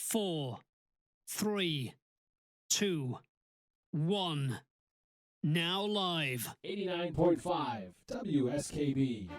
4, 3, 2, 1. Now live. 89.5 WSKB.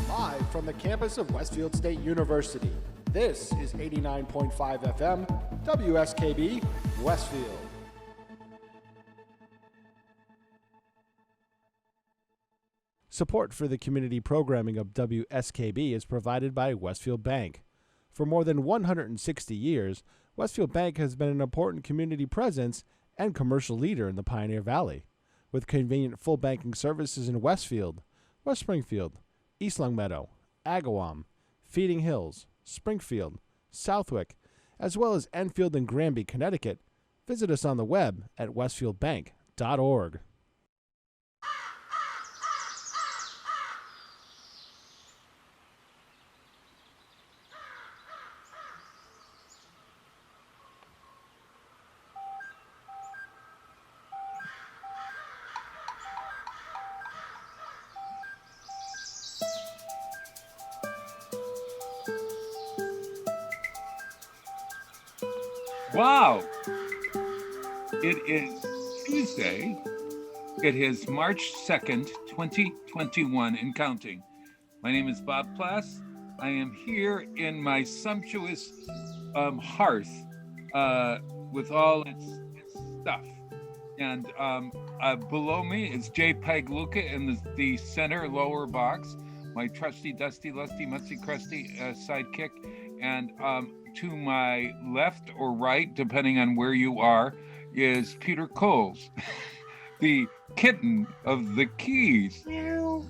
Live from the campus of Westfield State University, this is 89.5 FM, WSKB, Westfield. Support for the community programming of WSKB is provided by Westfield Bank. For more than 160 years, Westfield Bank has been an important community presence and commercial leader in the Pioneer Valley, with convenient full banking services in Westfield, West Springfield, East Longmeadow, Agawam, Feeding Hills, Springfield, Southwick, as well as Enfield and Granby, Connecticut. Visit us on the web at westfieldbank.org. Wow. It is Tuesday. It is March 2nd, 2021 and counting. My name is Bob Plass. I am here in my sumptuous hearth with all its stuff. And below me is JPEG Luca in the center lower box, my trusty, dusty, lusty, musty, crusty sidekick. And to my left or right, depending on where you are, is Peter Coles, the kitten of the keys. The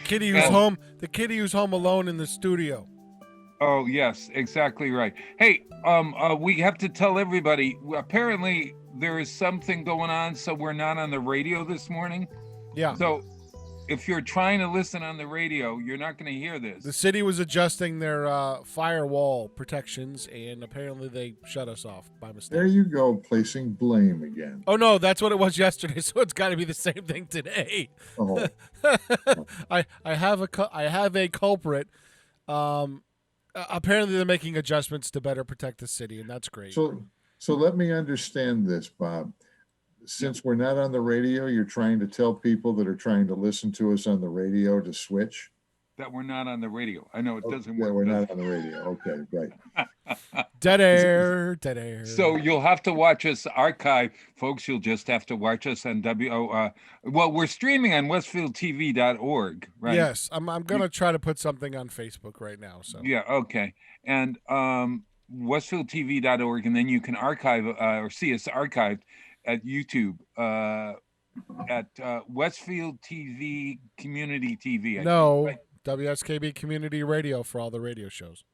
kitty who's home. The kitty who's home alone in the studio. Oh yes, exactly right. Hey, we have to tell everybody. Apparently, there is something going on, so we're not on the radio this morning. Yeah. So, if you're trying to listen on the radio, you're not going to hear this. The city was adjusting their firewall protections, and apparently they shut us off by mistake. There you go, placing blame again. Oh no, that's what it was yesterday. So it's got to be the same thing today. Oh. I have a culprit. Apparently they're making adjustments to better protect the city, and that's great. So let me understand this, Bob. Since we're not on the radio, you're trying to tell people that are trying to listen to us on the radio to switch? That we're not on the radio. I know it doesn't Yeah, work. we're not on the radio. Okay, right. Dead air, dead air. So you'll have to watch us archive, folks. You'll just have to watch us on well, we're streaming on WSFD-LP, right? Yes, I'm gonna try to put something on Facebook right now. So Yeah, okay. And WSFieldTV.org, and then you can archive or see us archived at YouTube at Westfield TV Community TV. I no, think, right? WSKB Community Radio for all the radio shows.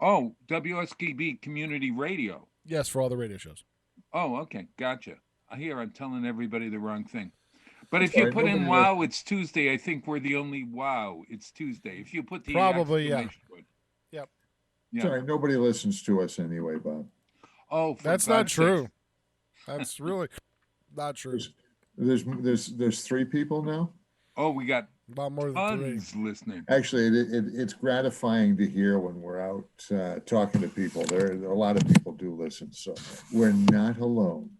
Oh, WSKB Community Radio. Yes, for all the radio shows. Oh, okay, gotcha. I'm telling everybody the wrong thing. But if Sorry, you put in nobody wow, it's Tuesday, I think we're the only wow, it's Tuesday. If you put the Probably, yeah. exclamation point. Yep. Yeah. Sorry, nobody listens to us anyway, Bob. Oh, for That's not God's true. sakes. That's really not true. There's 3 people now? Oh, we got About more than 3. tons listening. Actually, it's gratifying to hear when we're out talking to people. There a lot of people do listen, so we're not alone.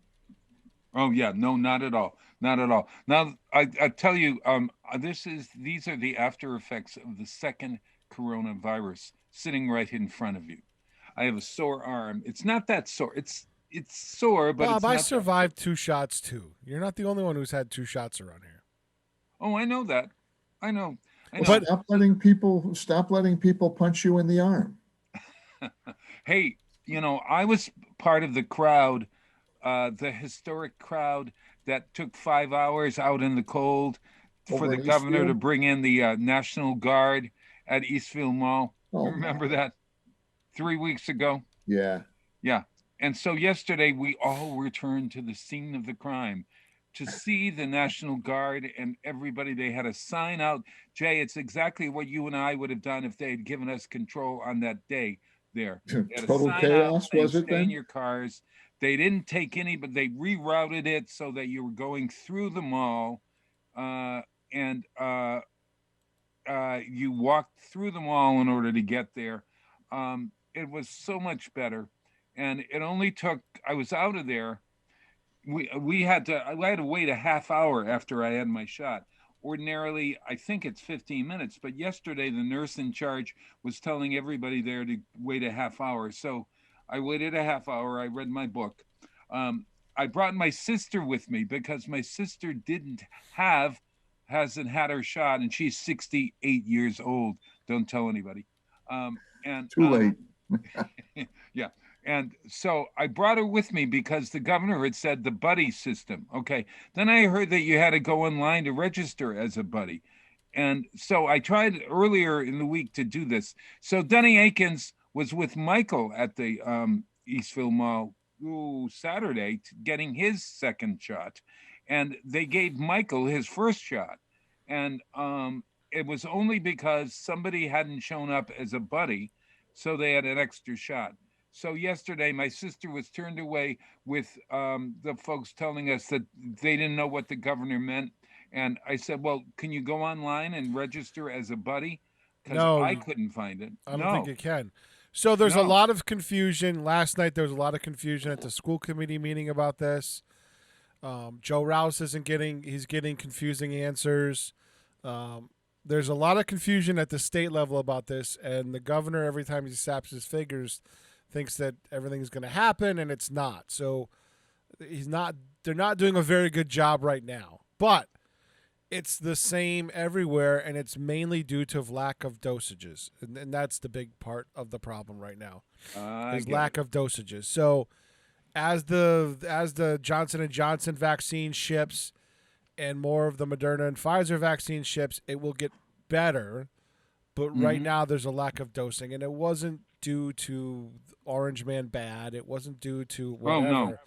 Oh yeah, no, not at all, not at all. Now I tell you, these are the after effects of the second coronavirus sitting right in front of you. I have a sore arm. It's not that sore. It's sore, but Bob, it's I not survived 2 shots too. You're not the only one who's had 2 shots around here. Oh, I know that. I know. But- Stop letting people punch you in the arm. Hey, I was part of the crowd, the historic crowd that took 5 hours out in the cold for Over the governor to Eastfield? bring in the National Guard at Eastfield Mall. Oh, Remember that 3 weeks ago? Yeah. Yeah. And so yesterday we all returned to the scene of the crime to see the National Guard and everybody. They had a sign out. Jay, it's exactly what you and I would have done if they had given us control on that day there. They had a Total sign out chaos, saying, was it "Stay in then? your cars." They didn't take any, but they rerouted it so that you were going through the mall and you walked through the mall in order to get there. It was so much better. And it only took, I was out of there. I had to wait a half hour after I had my shot. Ordinarily, I think it's 15 minutes, but yesterday the nurse in charge was telling everybody there to wait a half hour. So I waited a half hour. I read my book. I brought my sister with me because my sister hasn't had her shot, and she's 68 years old. Don't tell anybody. Too late. Yeah. And so I brought her with me because the governor had said the buddy system. Okay. Then I heard that you had to go online to register as a buddy. And so I tried earlier in the week to do this. So Denny Akins was with Michael at the Eastville Mall Saturday getting his second shot. And they gave Michael his first shot. And it was only because somebody hadn't shown up as a buddy. So they had an extra shot. So yesterday, my sister was turned away with the folks telling us that they didn't know what the governor meant. And I said, well, can you go online and register as a buddy? Because No, I couldn't find it. I don't think you can. So there's a No. lot of confusion. Last night there was a lot of confusion at the school committee meeting about this. Joe Rouse he's getting confusing answers. There's a lot of confusion at the state level about this, and the governor, every time he saps his fingers, thinks that everything's going to happen, and it's not. So they're not doing a very good job right now. But it's the same everywhere, and it's mainly due to lack of dosages, and that's the big part of the problem right now. Is lack of dosages. So as the Johnson & Johnson vaccine ships and more of the Moderna and Pfizer vaccine ships, it will get better. But right now there's a lack of dosing, and it wasn't due to Orange Man bad. It wasn't due to whatever. Oh, no.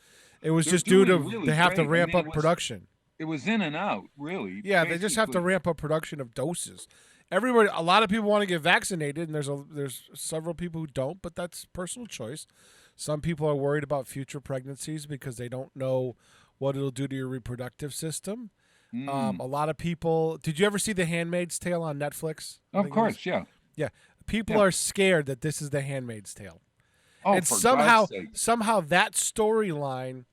It was They're just due to doing really they have to great. I ramp mean, up production. It was in and out, really. Yeah, they just have to Basically. ramp up production of doses. A lot of people want to get vaccinated, and there's several people who don't, but that's personal choice. Some people are worried about future pregnancies because they don't know what it'll do to your reproductive system. A lot of people. Did you ever see The Handmaid's Tale on Netflix? Of course, yeah. Yeah, people are scared that this is The Handmaid's Tale, Oh, and for somehow God's sake. that storyline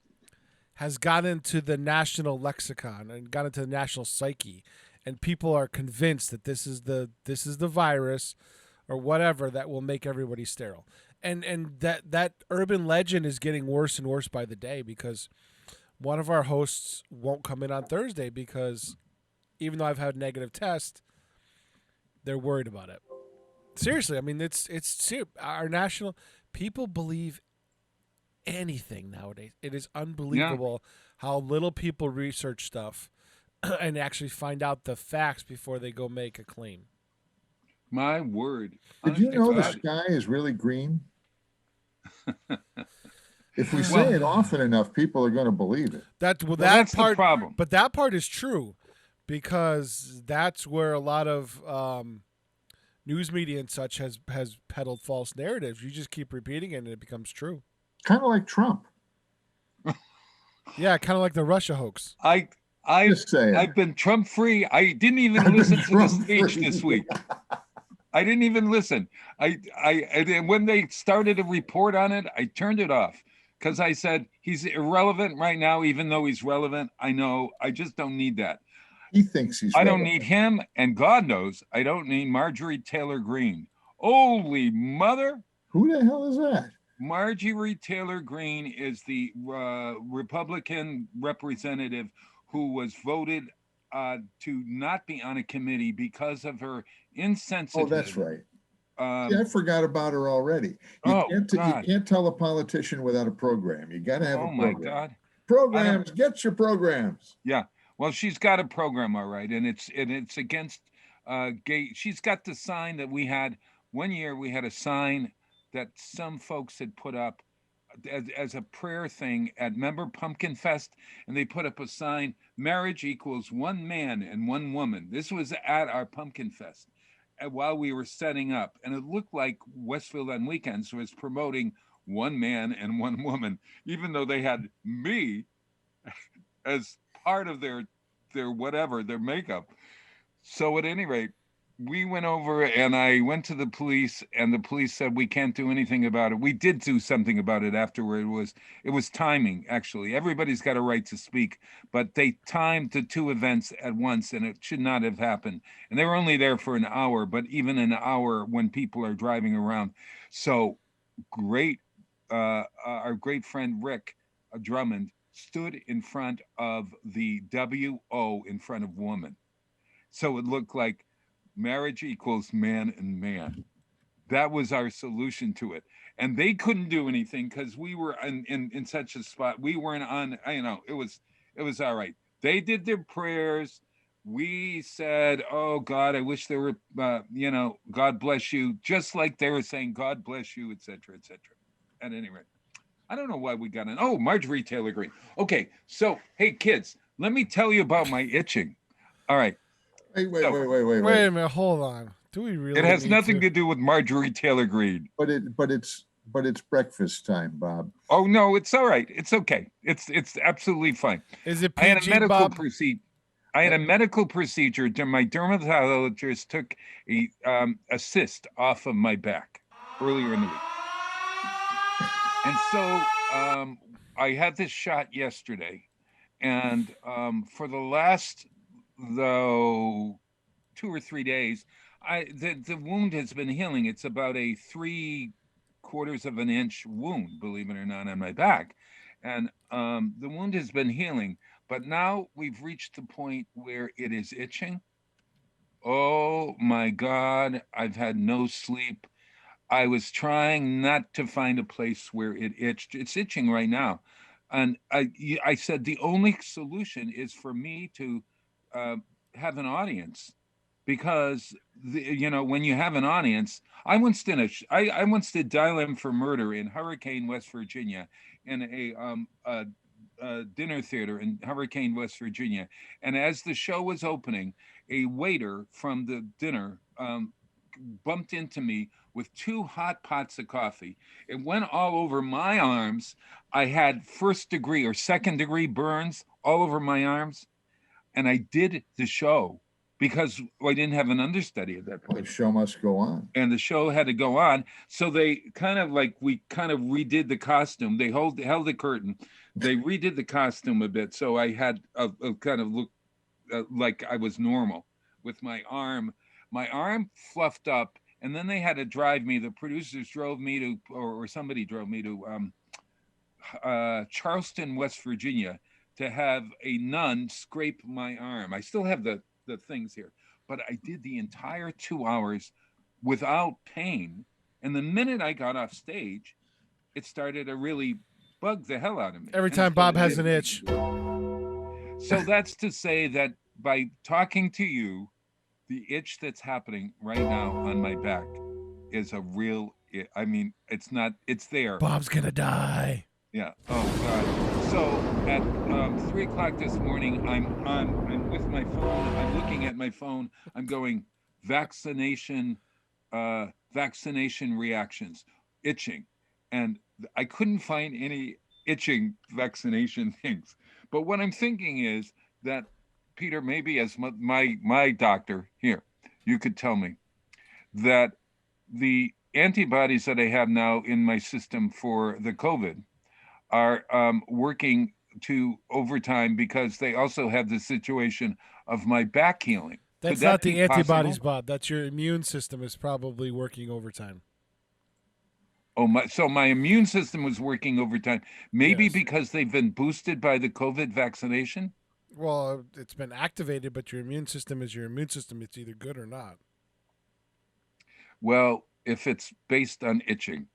has got into the national lexicon and got into the national psyche, and people are convinced that this is the virus or whatever that will make everybody sterile. And that urban legend is getting worse and worse by the day, because one of our hosts won't come in on Thursday because even though I've had a negative test, they're worried about it. Seriously, I mean, it's our national people believe anything nowadays. It is unbelievable how little people research stuff and actually find out the facts before they go make a claim. My word. Did you know the God. sky is really green? If we say it often enough, people are going to believe it. That's that's the problem. But that part is true, because that's where a lot of news media and such has peddled false narratives. You just keep repeating it, and it becomes true. Kind of like Trump. Yeah, kind of like the Russia hoax. Just saying. I've been Trump free. I didn't even listen to the speech this week. I didn't even listen. When they started a report on it, I turned it off because I said he's irrelevant right now, even though he's relevant. I know. I just don't need that. He thinks he's I don't relevant. need him, and God knows I don't need Marjorie Taylor Greene. Holy mother! Who the hell is that? Marjorie Taylor Greene is the Republican representative who was voted to not be on a committee because of her insensitive. Oh, that's right. Um, Yeah, I forgot about her already. You can't tell a politician without a program. You got to have oh a my program. God! Programs, get your programs. Yeah. Well, she's got a program, all right, and it's against gay. She's got the sign that we had one year. We had a sign that some folks had put up as a prayer thing at Member Pumpkin Fest, and they put up a sign: "Marriage equals one man and one woman." This was at our Pumpkin Fest while we were setting up, and it looked like Westfield on Weekends was promoting one man and one woman, even though they had me as part of their makeup. So at any rate, we went over and I went to the police, and the police said we can't do anything about it. We did do something about it afterward. It was timing, actually. Everybody's got a right to speak, but they timed the two events at once, and it should not have happened. And they were only there for an hour, but even an hour when people are driving around. So great, our great friend Rick Drummond stood in front of the WO in front of woman. So it looked like marriage equals man and man. That was our solution to it. And they couldn't do anything because we were in such a spot. We weren't on, it was all right. They did their prayers. We said, oh God, I wish there were, God bless you. Just like they were saying, God bless you, et cetera, et cetera. At any rate, I don't know why we got in. Oh, Marjorie Taylor Greene. Okay. So, hey kids, let me tell you about my itching. All right. Wait a minute, hold on. Do we really? It has nothing to do with Marjorie Taylor Greene. But it's breakfast time, Bob. Oh no, it's all right. It's okay. It's absolutely fine. Is it I had a PG, medical Bob? procedure. I had a medical procedure. My dermatologist took a cyst off of my back. earlier in the week. And so I had this shot yesterday, and for the last, though, 2 or 3 days, the wound has been healing. It's about a 3/4 of an inch wound, believe it or not, on my back, and the wound has been healing. But now we've reached the point where it is itching. Oh my God! I've had no sleep. I was trying not to find a place where it itched. It's itching right now. And I said the only solution is for me to uh, have an audience, because when you have an audience, I once did Dial M for Murder in Hurricane, West Virginia, in a dinner theater in Hurricane, West Virginia. And as the show was opening, a waiter from the dinner bumped into me with 2 hot pots of coffee. It went all over my arms. I had 1st-degree or 2nd-degree burns all over my arms. And I did the show because I didn't have an understudy at that The point. show must go on. And the show had to go on. So we kind of redid the costume. They held the curtain. They redid the costume a bit. So I had a kind of look like I was normal with my arm fluffed up. And then they had to drive me. The producers drove me to, or somebody drove me to Charleston, West Virginia, to have a nun scrape my arm. I still have the things here, but I did the entire 2 hours without pain. And the minute I got off stage, it started to really bug the hell out of me. Every time Bob has an itch. So that's to say that by talking to you, the itch that's happening right now on my back is a real, it's there. Bob's gonna die. Yeah. Oh God. So at 3 o'clock this morning, I'm with my phone. I'm looking at my phone. I'm going vaccination reactions, itching, and I couldn't find any itching vaccination things. But what I'm thinking is that, Peter, maybe as my doctor here, you could tell me that the antibodies that I have now in my system for the COVID are working to overtime, because they also have the situation of my back healing. That's Could that not the be antibodies, possible? Bob. That's your immune system is probably working overtime. Oh, so my immune system was working overtime, maybe Yes. because they've been boosted by the COVID vaccination. Well, it's been activated, but your immune system is your immune system. It's either good or not. Well, if it's based on itching,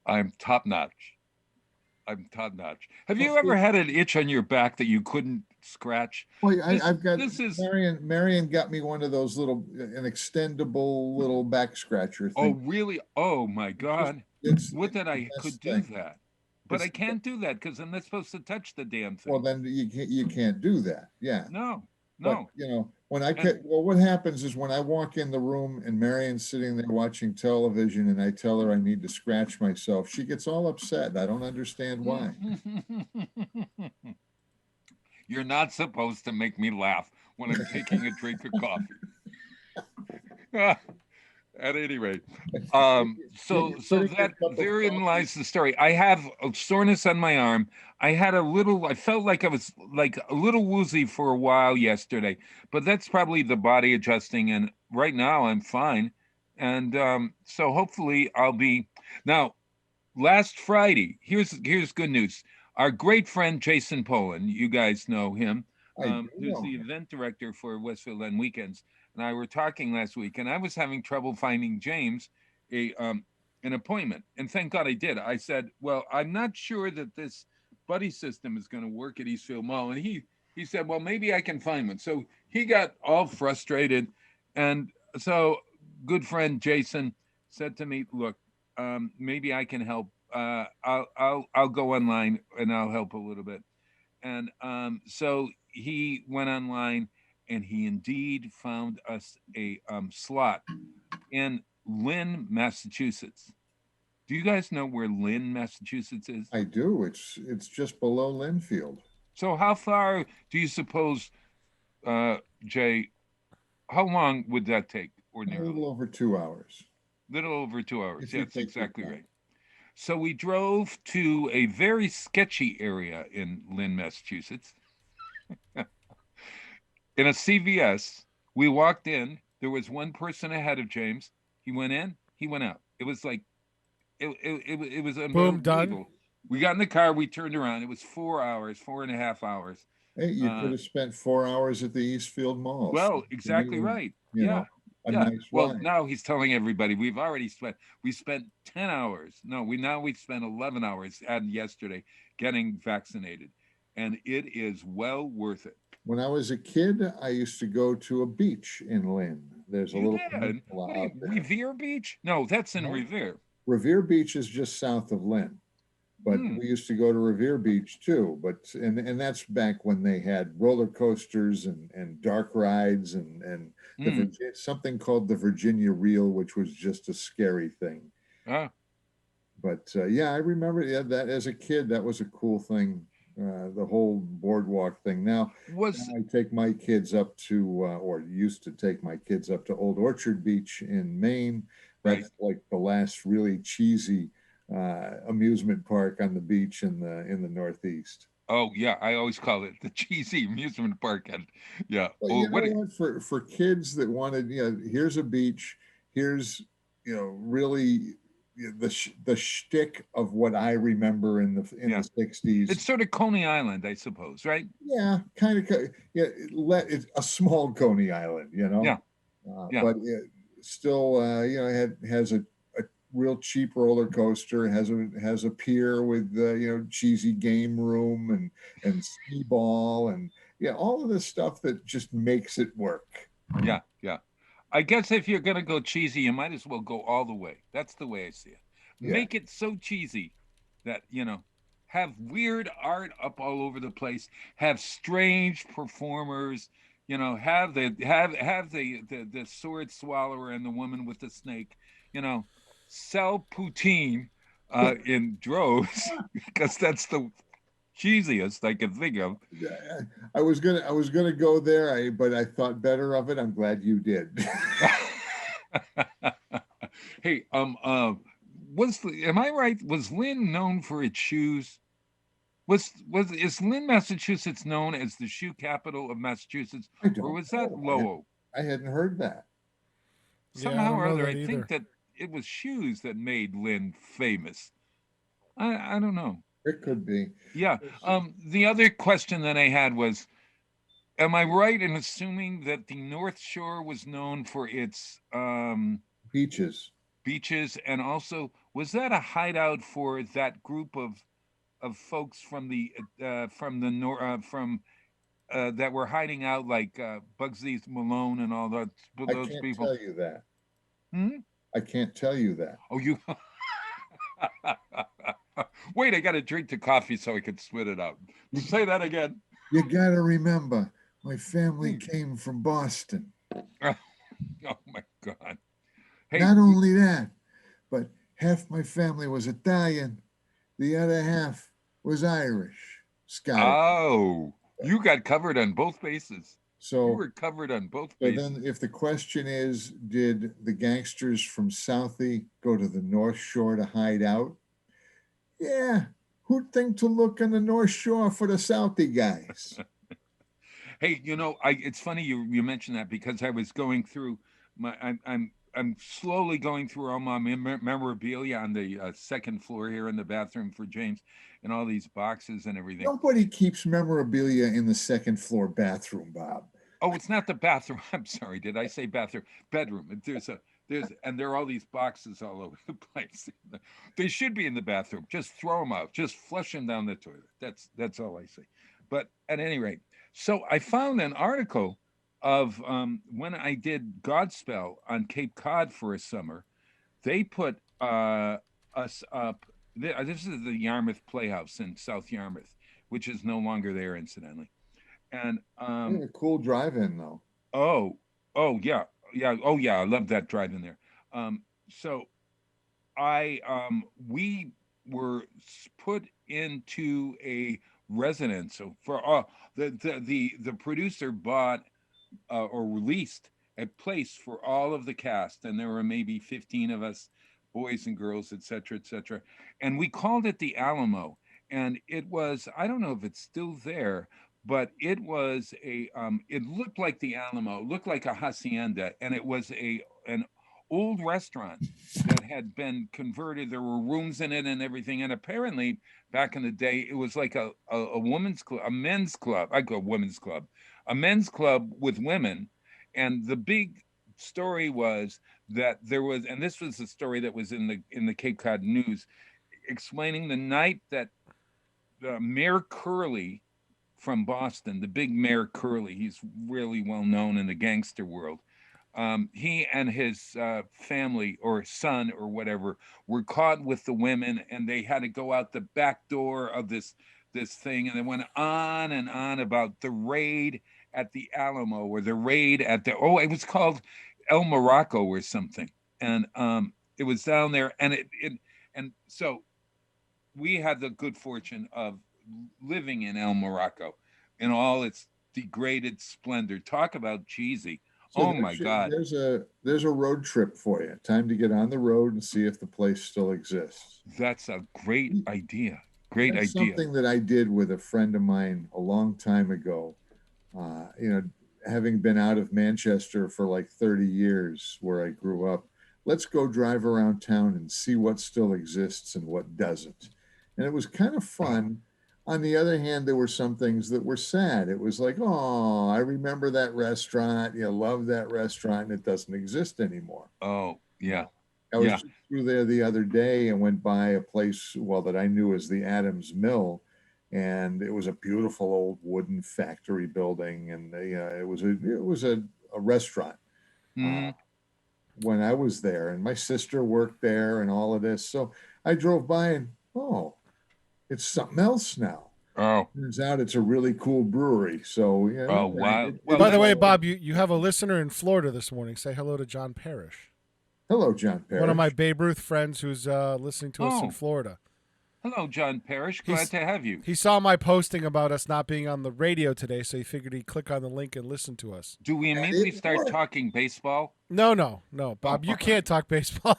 I'm top notch. Have you ever had an itch on your back that you couldn't scratch? Well, This- I've got this is- Marion got me one of those an extendable little back scratcher Oh, thing. really? Oh my God. It's Would that the I best could do thing. that. But I It's- can't do that because I'm not supposed to touch the damn thing. Well, then you can't do that. Yeah. No. But, when what happens is when I walk in the room and Marion's sitting there watching television and I tell her I need to scratch myself, she gets all upset. I don't understand why. You're not supposed to make me laugh when I'm taking a drink of coffee. At any rate, so You're putting your that cup of therein coffee- lies the story. I have a soreness on my arm. I felt like I was like a little woozy for a while yesterday, but that's probably the body adjusting. And right now I'm fine. And so hopefully I'll be now. Last Friday, here's good news. Our great friend Jason Poland, you guys know him, I do who's know the him. event director for Westfield on Weekends, and I were talking last week, and I was having trouble finding James an appointment, and thank God I did. I said, well, I'm not sure that this buddy system is going to work at Eastfield Mall, and he said, well, maybe I can find one. So he got all frustrated, and so good friend Jason said to me, look, maybe I can help. I'll go online and I'll help a little bit. And so he went online and he indeed found us a slot in Lynn, Massachusetts. Do you guys know where Lynn, Massachusetts is? I do. It's just below Linfield. So how far do you suppose, Jay, how long would that take A ordinarily? little over 2 hours. Little over 2 hours. If you That's take your exactly time. right. So we drove to a very sketchy area in Lynn, Massachusetts. In a CVS, we walked in. There was one person ahead of James. He went in, he went out. It was like, it was Boom, done. unbelievable. We got in the car, we turned around. It was 4 hours, 4.5 hours. Hey, you could have spent 4 hours at the Eastfield Mall. Well, So, exactly right. You Yeah. know, a Yeah. nice Well, ride. now he's telling everybody we spent 10 hours. No, we spent 11 hours and yesterday getting vaccinated. And it is well worth it. When I was a kid, I used to go to a beach in Lynn. There's a You little did. peninsula What are you, out there. Revere Beach? No, that's in No. Revere. Revere Beach is just south of Lynn, but we used to go to Revere Beach too. But and that's back when they had roller coasters and dark rides and something called the Virginia Reel, which was just a scary thing. Ah. But yeah, I remember that as a kid, that was a cool thing. The whole boardwalk thing. Now I take my kids up to, or used to take my kids up to Old Orchard Beach in Maine. That's like the last really cheesy amusement park on the beach in the Northeast. Oh yeah, I always call it the cheesy amusement park, and yeah. Well, you know what? For kids that wanted, here's a beach, here's really the shtick of what I remember in the 60s. It's sort of Coney Island, I suppose, right? Yeah, kind of. Yeah, it's a small Coney Island, Yeah. But it still, has a real cheap roller coaster, has a pier with cheesy game room and skee ball and all of this stuff that just makes it work. Yeah. I guess if you're gonna go cheesy, you might as well go all the way. That's the way I see it. Make it so cheesy that have weird art up all over the place, have strange performers, have the sword swallower and the woman with the snake, sell poutine in droves because that's the cheesiest I can think of. I was gonna go there, but I thought better of it. I'm glad you did. Hey, am I right? Was Lynn known for its shoes? Is Lynn, Massachusetts known as the shoe capital of Massachusetts, or was that Lowell? I hadn't heard that. Somehow or other, I think that it was shoes that made Lynn famous. I don't know. It could be. Yeah. The other question that I had was, am I right in assuming that the North Shore was known for its beaches? Beaches, and also was that a hideout for that group of folks from the that were hiding out, like Bugsy Malone and all that? Those people. I can't tell you that. Hmm? I can't tell you that. Oh, you. Wait, I got to drink the coffee so I can spit it out. Say that again. You got to remember, my family came from Boston. Oh my God. Hey, not only that, but half my family was Italian. The other half was Irish, Scottish. Oh, you got covered on both bases. So you were covered on both bases. Then if the question is, did the gangsters from Southie go to the North Shore to hide out? Yeah, who'd think to look on the North Shore for the Southie guys? Hey, it's funny you mentioned that, because I was going through I'm slowly going through all my memorabilia on the second floor here in the bathroom for James, and all these boxes and everything. Nobody keeps memorabilia in the second floor bathroom, Bob. Oh, it's not the bathroom. I'm sorry. Did I say bathroom? Bedroom. And there are all these boxes all over the place. They should be in the bathroom. Just throw them out. Just flush them down the toilet. That's all I say. But at any rate, so I found an article of when I did Godspell on Cape Cod for a summer. They put us up. This is the Yarmouth Playhouse in South Yarmouth, which is no longer there, incidentally. And a cool drive-in, though. Oh yeah. I love that drive-in there. So we were put into a residence. So for the producer bought or released a place for all of the cast, and there were maybe 15 of us, boys and girls, etc., etc. And we called it the Alamo, and it was, I don't know if it's still there, but it was it looked like the Alamo, it looked like a hacienda, and it was an old restaurant that had been converted. There were rooms in it and everything, and apparently back in the day it was like a women's club, a men's club. I go women's club, a men's club with women. And the big story was that there was, and this was the story that was in the Cape Cod News, explaining the night that Mayor Curley from Boston, the big Mayor Curley, he's really well known in the gangster world. He and his family or son or whatever were caught with the women, and they had to go out the back door of this thing, and they went on and on about the raid at the Alamo or the raid at the it was called El Morocco or something, and it was down there, and and so we had the good fortune of living in El Morocco in all its degraded splendor. Talk about cheesy. So oh my God. There's a road trip for you. Time to get on the road and see if the place still exists. That's a great idea. Great That's idea. Something that I did with a friend of mine a long time ago. Having been out of Manchester for like 30 years where I grew up, let's go drive around town and see what still exists and what doesn't. And it was kind of fun. On the other hand, there were some things that were sad. It was like, oh, I remember that restaurant. You love that restaurant, and it doesn't exist anymore. Oh, yeah. I was just through there the other day and went by a place, that I knew as the Adams Mill, and it was a beautiful old wooden factory building, and it was a restaurant. When I was there, and my sister worked there, and all of this, so I drove by and it's something else now. Oh, turns out it's a really cool brewery. So yeah. Oh wow! By the way, Bob, you have a listener in Florida this morning. Say hello to John Parrish. Hello, John Parrish. One of my Babe Ruth friends who's listening to us in Florida. Hello, John Parrish. Glad to have you. He saw my posting about us not being on the radio today, so he figured he'd click on the link and listen to us. Do we immediately start talking baseball? No, Bob. You can't talk baseball.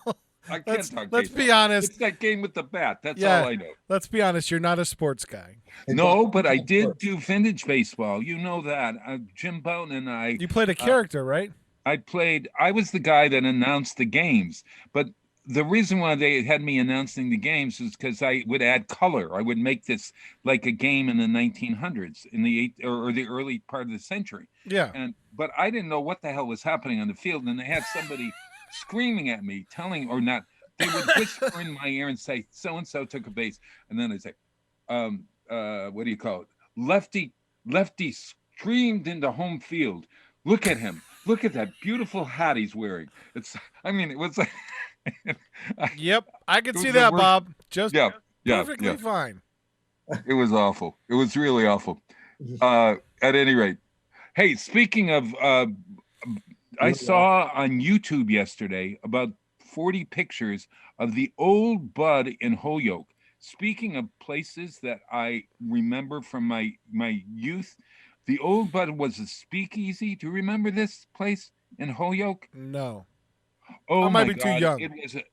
I can't talk baseball. Let's be honest. It's that game with the bat. That's all I know. Let's be honest. You're not a sports guy. No, but I did do vintage baseball. You know that. Jim Bowden and I. You played a character, right? I was the guy that announced the games, but the reason why they had me announcing the games is because I would add color. I would make this like a game in the 1900s, in the the early part of the century. Yeah. But I didn't know what the hell was happening on the field, and they had somebody screaming at me, telling or not. They would whisper in my ear and say, "So and so took a base," and then they say, "What do you call it? Lefty screamed into home field. Look at him! Look at that beautiful hat he's wearing." It was like. Yep, I could see that, Bob. Just perfectly fine. It was awful. It was really awful. At any rate, hey, speaking of, I saw on YouTube yesterday about 40 pictures of the old Bud in Holyoke. Speaking of places that I remember from my youth, the old Bud was a speakeasy. Do you remember this place in Holyoke? No. Oh, I might be too young.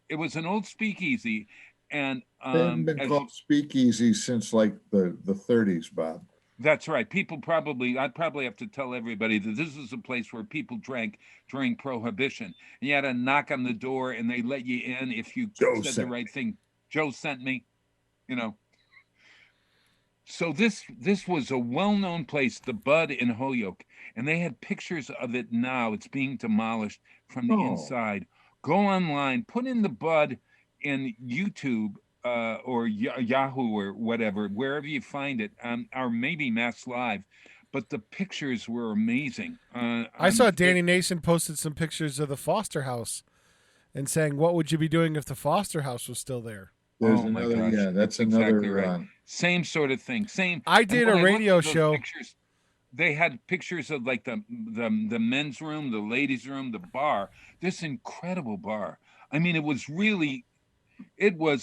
It was an old speakeasy, and they haven't been called speakeasy since like the 30s, Bob. That's right. I'd probably have to tell everybody that this is a place where people drank during Prohibition, and you had to knock on the door, and they let you in if you said the right thing. Joe sent me, So this was a well-known place, the Bud in Holyoke, and they had pictures of it now. It's being demolished from the inside. Go online, put in the Bud in YouTube or Yahoo or whatever, wherever you find it, or maybe Mass Live. But the pictures were amazing. I saw Danny Nason posted some pictures of the Foster House and saying, "What would you be doing if the Foster House was still there?" There's another, yeah, that's another. Exactly right. Same sort of thing. Same. I did a radio show. Pictures, they had pictures of like the men's room, the ladies' room, the bar. This incredible bar. I mean, it was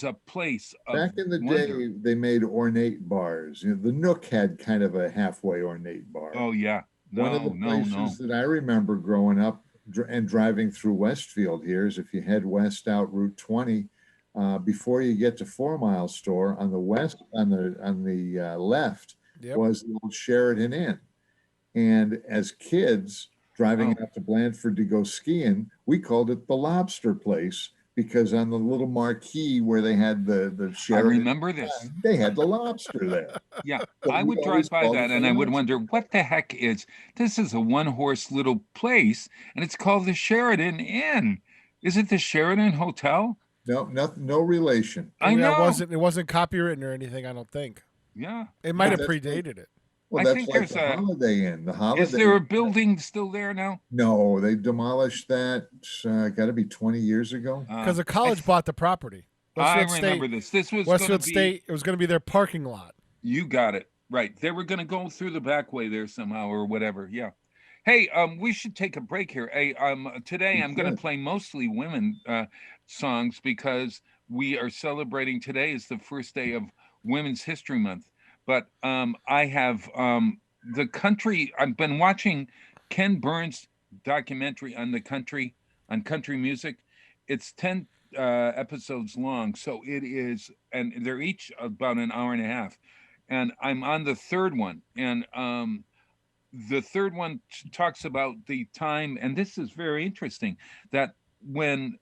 a place of back in the wonder. day. They made ornate bars. The Nook had kind of a halfway ornate bar. Oh yeah. One of the places that I remember growing up, and driving through Westfield here is if you head west out Route 20, before you get to 4 Mile Store on the west, on the left was the old Sheridan Inn. And as kids driving out to Blandford to go skiing, we called it the Lobster Place because on the little marquee where they had the Sheridan, I remember this. They had the lobster there. Yeah, So I we would always drive by called it that the and I would Lobster. wonder what the heck this is a one-horse little place and it's called the Sheridan Inn. Is it the Sheridan Hotel? No relation. I know. It wasn't copywritten or anything, I don't think. Yeah. It might have that's predated it. Well, I that's think like there's the a- Holiday Inn. The Holiday Is there a Inn. building still there now? No, they demolished that. Got to be 20 years ago. Because the college bought the property. I Westfield remember State, this. This was Westfield gonna be, State. It was going to be their parking lot. You got it. Right. They were going to go through the back way there somehow or whatever. Yeah. Hey, we should take a break here. Hey, today I'm going to play mostly women songs because we are celebrating today is the first day of Women's History Month. But I have the country. I've been watching Ken Burns' documentary on country music. It's 10 episodes long, so it is, and they're each about an hour and a half. And I'm on the third one, and the third one talks about the time, and this is very interesting, that when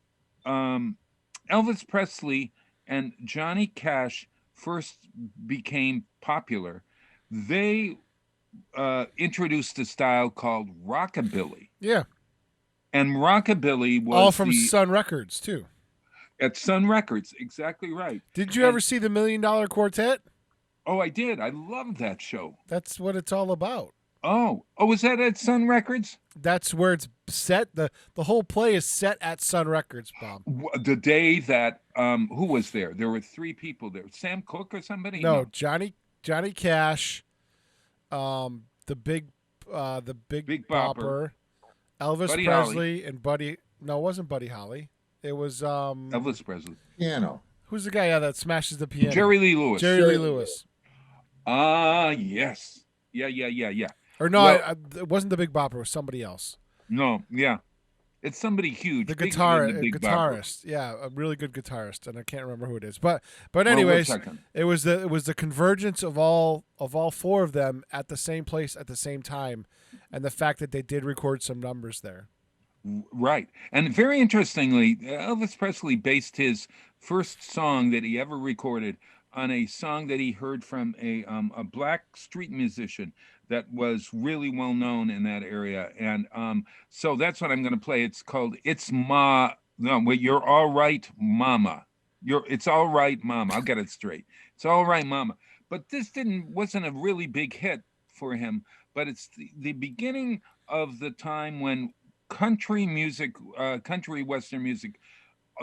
Elvis Presley and Johnny Cash first became popular, they introduced a style called rockabilly. Yeah. And rockabilly was all from Sun Records, too. At Sun Records, exactly right. Did you ever see the $1 Million Quartet? Oh, I did. I loved that show. That's what it's all about. Oh, was that at Sun Records? That's where it's set. The whole play is set at Sun Records, Bob. The day that who was there? There were 3 people there. Sam Cooke or somebody? No, Johnny Cash, the big Bopper, Elvis Buddy Presley, and Buddy. No, it wasn't Buddy Holly. It was Elvis Presley. Piano. Who's the guy that smashes the piano? Jerry Lee Lewis. Jerry Lee Lewis. Yes. Yeah. Or no, Well- it wasn't the Big Bopper. It was somebody else. No, yeah. It's somebody huge. The bigger than the Big Bopper. guitarist. Yeah, a really good guitarist, and I can't remember who it is. But Well, anyways, we'll check on it was the convergence of all 4 of them at the same place at the same time, and the fact that they did record some numbers there. Right. And very interestingly, Elvis Presley based his first song that he ever recorded on a song that he heard from a black street musician that was really well known in that area. And so that's what I'm going to play. It's called You're All Right, Mama. It's All Right, Mama. I'll get it straight. It's All Right, Mama. But this wasn't a really big hit for him, but it's the beginning of the time when country music, country Western music,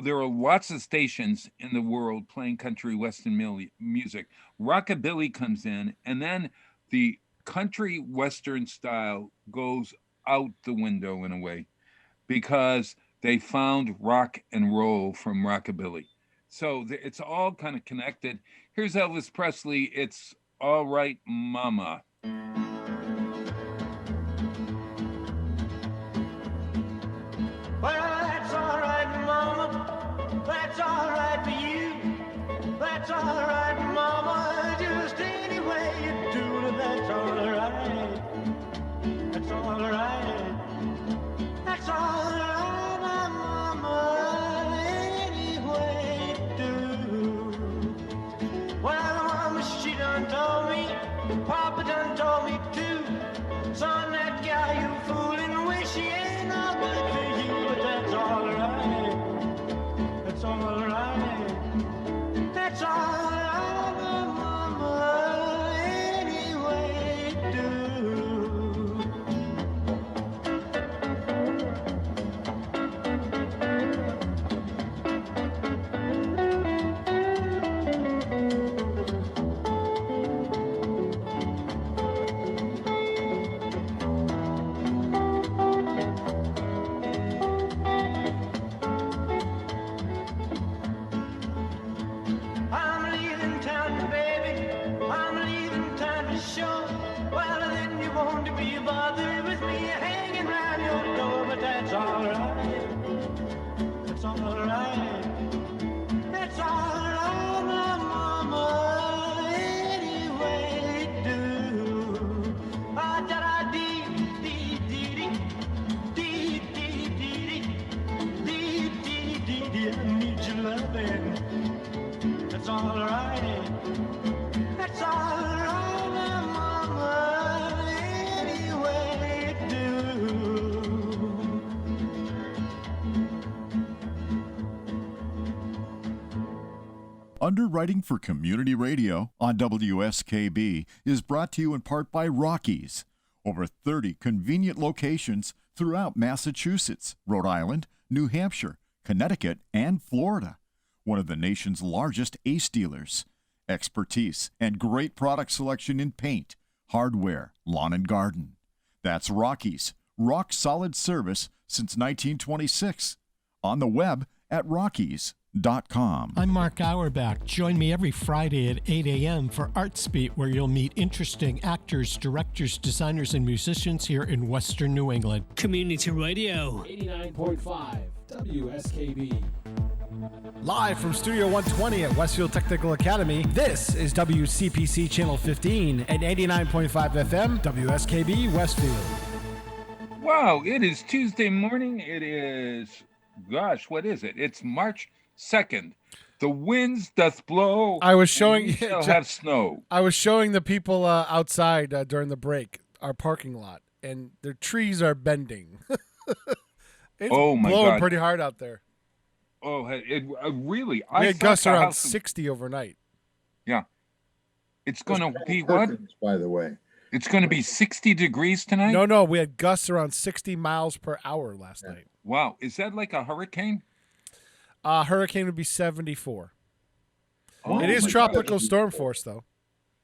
there are lots of stations in the world playing country Western music. Rockabilly comes in, and then the country Western style goes out the window in a way because they found rock and roll from rockabilly. So it's all kind of connected. Here's Elvis Presley. It's All Right, Mama. Well, that's all right, Mama. That's all right for you. That's all right, Mama. Just any way you do it, that's all right. That's all right. That's all right, Mama. Any way you do. Well, Mama, she done told me. Papa done told me too. Son, that gal you fooling with, she ain't no good for you, but that's all right. That's all right. That's all right. want to be bothered with me hanging around your door, but that's alright. That's alright. That's alright, my mama, any way you do. Ah, da da dee dee dee dee dee dee dee dee dee dee. I need your loving. That's alright. That's alright, my mama, any way you do. Underwriting for Community Radio on WSKB is brought to you in part by Rockies. Over 30 convenient locations throughout Massachusetts, Rhode Island, New Hampshire, Connecticut, and Florida. One of the nation's largest ACE dealers. Expertise and great product selection in paint, hardware, lawn and garden. That's Rockies. Rock solid service since 1926. On the web at rockies.com. I'm Mark Auerbach. Join me every Friday at 8 a.m. for Arts Beat, where you'll meet interesting actors, directors, designers, and musicians here in Western New England. Community Radio. 89.5 WSKB. Live from Studio 120 at Westfield Technical Academy, this is WCPC Channel 15 at 89.5 FM, WSKB Westfield. Wow, it is Tuesday morning. It is, gosh, what is it? It's March 2nd. The winds doth blow. I was showing and we shall have snow. I was showing the people outside during the break, our parking lot, and their trees are bending. It's Oh, my blowing God. pretty hard out there. Oh, it really. We had gusts around house- 60 overnight. Yeah. It's going to Those be what? curtains, by the way. It's going to be 60 degrees tonight? No, we had gusts around 60 miles per hour last night. Wow. Is that like a hurricane? Hurricane would be 74. Oh, It is my tropical God. storm force, though.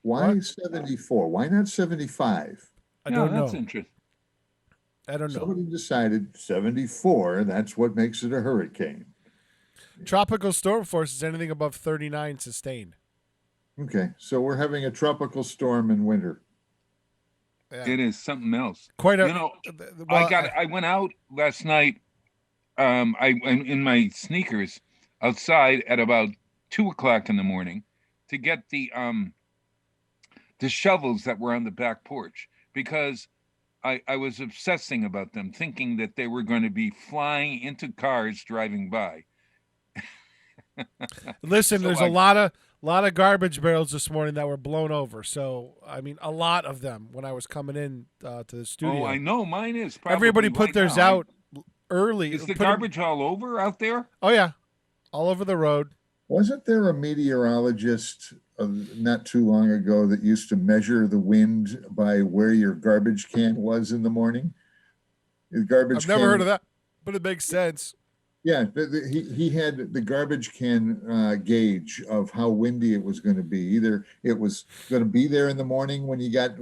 Why 74? Why not 75? I Yeah, don't know. that's interesting. I don't know. Somebody decided 74, that's what makes it a hurricane. Tropical storm force is anything above 39 sustained. Okay, so we're having a tropical storm in winter. Yeah. It is something else. Quite a. You know, well, I went out last night. In my sneakers outside at about 2:00 in the morning to get the shovels that were on the back porch because I was obsessing about them, thinking that they were going to be flying into cars driving by. Listen, So there's a lot of garbage barrels this morning that were blown over. So I mean, a lot of them when I was coming in to the studio. Oh, I know mine is. Probably Everybody put right theirs now. out early. Is the Put 'em- garbage all over out there? Oh yeah, all over the road. Wasn't there a meteorologist not too long ago that used to measure the wind by where your garbage can was in the morning? The garbage I've never can- heard of that, but it makes sense. Yeah, he had the garbage can gauge of how windy it was going to be. Either it was going to be there in the morning when you got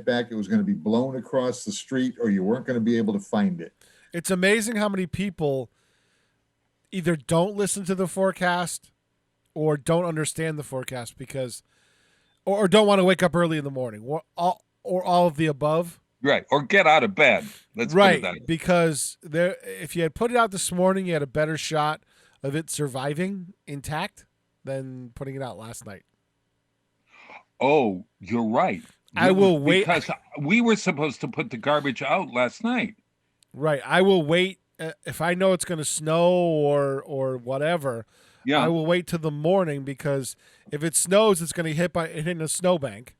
back, it was going to be blown across the street, or you weren't going to be able to find it. It's amazing how many people either don't listen to the forecast or don't understand the forecast because, or don't want to wake up early in the morning, or all of the above. Right, or get out of bed. Let's put it that way. Right, because there, if you had put it out this morning, you had a better shot of it surviving intact than putting it out last night. Oh, you're right. I will wait- because we were supposed to put the garbage out last night. Right, I will wait if I know it's going to snow or whatever. Yeah. I will wait till the morning because if it snows, it's going to hit a snowbank,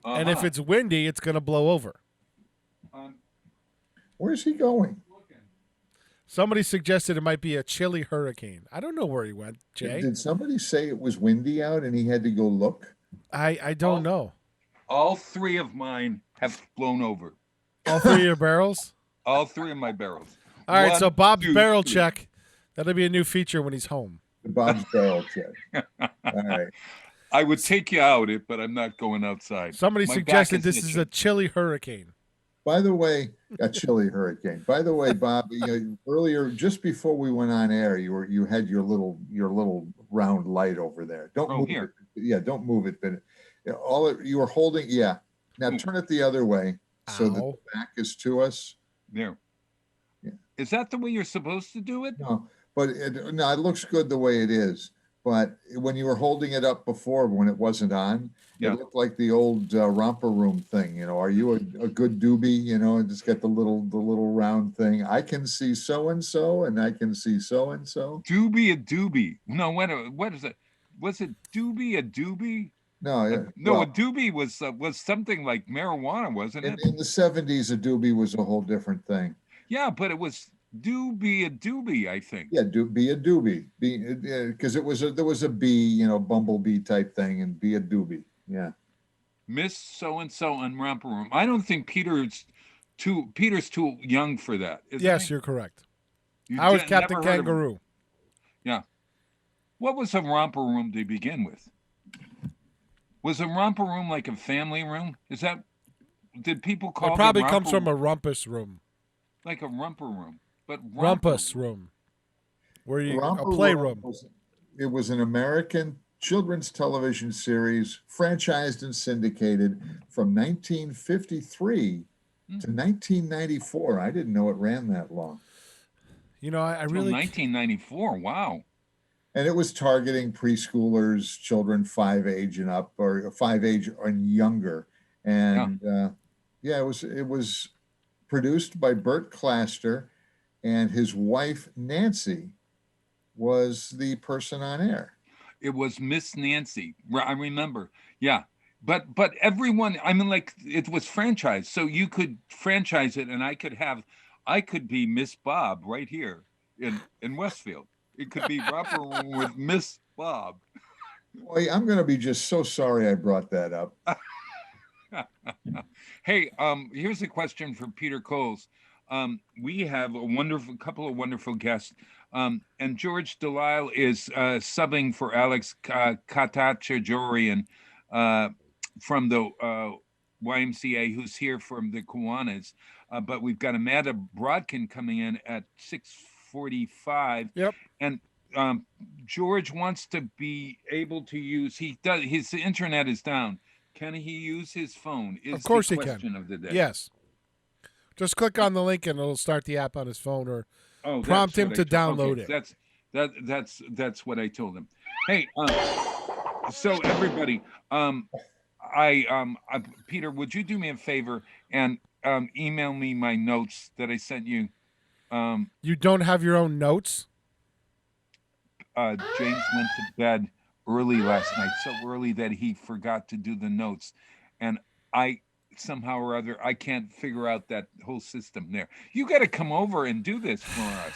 and if Uh-huh. it's windy, it's going to blow over. Where's he going? Somebody suggested it might be a chilly hurricane. I don't know where he went, Jay. Did somebody say it was windy out and he had to go look? I don't know. All three of mine have blown over. All three of your barrels? All three of my barrels. All right, One, so Bob's two, barrel three. check. That'll be a new feature when he's home. The Bob's barrel check. All right. I would take you out, but I'm not going outside. Somebody My back suggested this is itching. a chilly hurricane. By the way, a chilly hurricane. By the way, Bob, earlier, just before we went on air, you had your little round light over there. Don't Oh, move here. it. Yeah, don't move it. But you were holding. Yeah. Now turn it the other way. so that the back is to us. There. Yeah. Is that the way you're supposed to do it? No, but it looks good the way it is. But when you were holding it up before, when it wasn't on, Yeah. it looked like the old romper room thing. Are you a good doobie? And just get the little round thing. I can see so and so, and I can see so and so. Doobie a doobie. No, what is it? Was it doobie a doobie? No, a doobie was something like marijuana, wasn't it? In the 70s, a doobie was a whole different thing. Yeah, but it was doobie a doobie, I think. Yeah, be a doobie, because there was a bee, bumblebee type thing, and be a doobie. Yeah. Miss so and so on romper room. I don't think Peter's too young for that. Yes, you're correct. I was Captain Kangaroo. Yeah. What was a romper room to begin with? Was a romper room like a family room? Did people call it? It probably comes from a rumpus room. Like a rumper room, but rumpus room. Where a playroom. It was an American children's television series, franchised and syndicated from 1953 to 1994. I didn't know it ran that long. I really 1994. Wow. And it was targeting preschoolers, children 5 age and up, or 5 age and younger. And it was produced by Bert Claster, and his wife Nancy was the person on air. It was Miss Nancy. I remember. Yeah. But everyone, it was franchised. So you could franchise it, and I could be Miss Bob right here in Westfield. It could be Romper Room with Miss Bob. Boy, I'm going to be just so sorry I brought that up. Hey, here's a question for Peter Coles. We have a couple of wonderful guests. And George Delisle is subbing for Alex Katachajorian from the YMCA, who's here from the Kiwanis. But we've got Amanda Brodkin coming in at 6:45. Yep. And George wants to be able to use. His internet is down. Can he use his phone? Of course the he question can. Of the day. Yes. Just click on the link and it'll start the app on his phone, or Oh, prompt him to download it. That's what I told him. Hey, so everybody, Peter, would you do me a favor and email me my notes that I sent you? You don't have your own notes? James went to bed early last night, so early that he forgot to do the notes, and I somehow or other I can't figure out that whole system there. You got to come over and do this for us.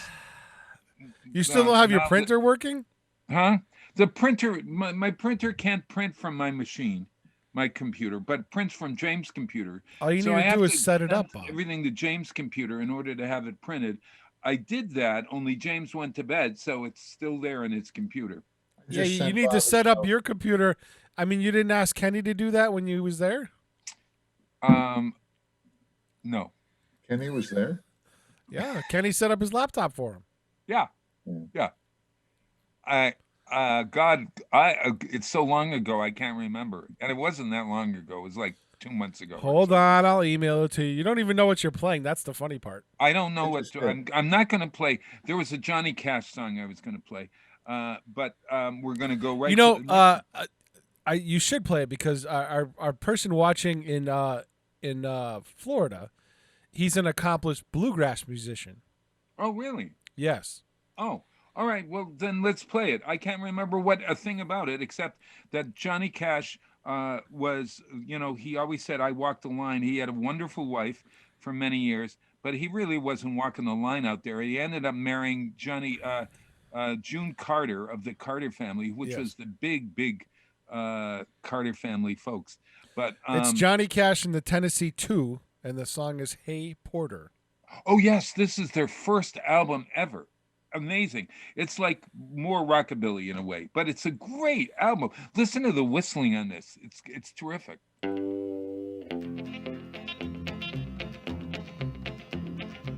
You still don't have your printer working? Huh? The printer, my printer can't print from my machine, my computer, but prints from James' computer. All you need to do is set it up, Bob. Everything to James' computer in order to have it printed. I did that, only James went to bed, so it's still there in his computer. Yeah, you need to set up your computer. I mean, you didn't ask Kenny to do that when you was there? No. Kenny was there? Yeah, Kenny set up his laptop for him. Yeah. It's so long ago I can't remember, and it wasn't that long ago. It was like 2 months ago. Hold on, I'll email it to you. You don't even know what you're playing. That's the funny part. I don't know what I'm not going to play. There was a Johnny Cash song I was going to play, but we're going to go right. You should play it because our person watching in Florida, he's an accomplished bluegrass musician. Oh, really? Yes. Oh, all right. Well, then let's play it. I can't remember a thing about it except that Johnny Cash was, he always said, I walked the line. He had a wonderful wife for many years, but he really wasn't walking the line out there. He ended up marrying June Carter of the Carter family, which was the big Carter family folks. But it's Johnny Cash and the Tennessee 2, and the song is Hey Porter. Oh, yes. This is their first album ever. Amazing. It's like more rockabilly in a way, but it's a great album. Listen to the whistling on this. It's terrific.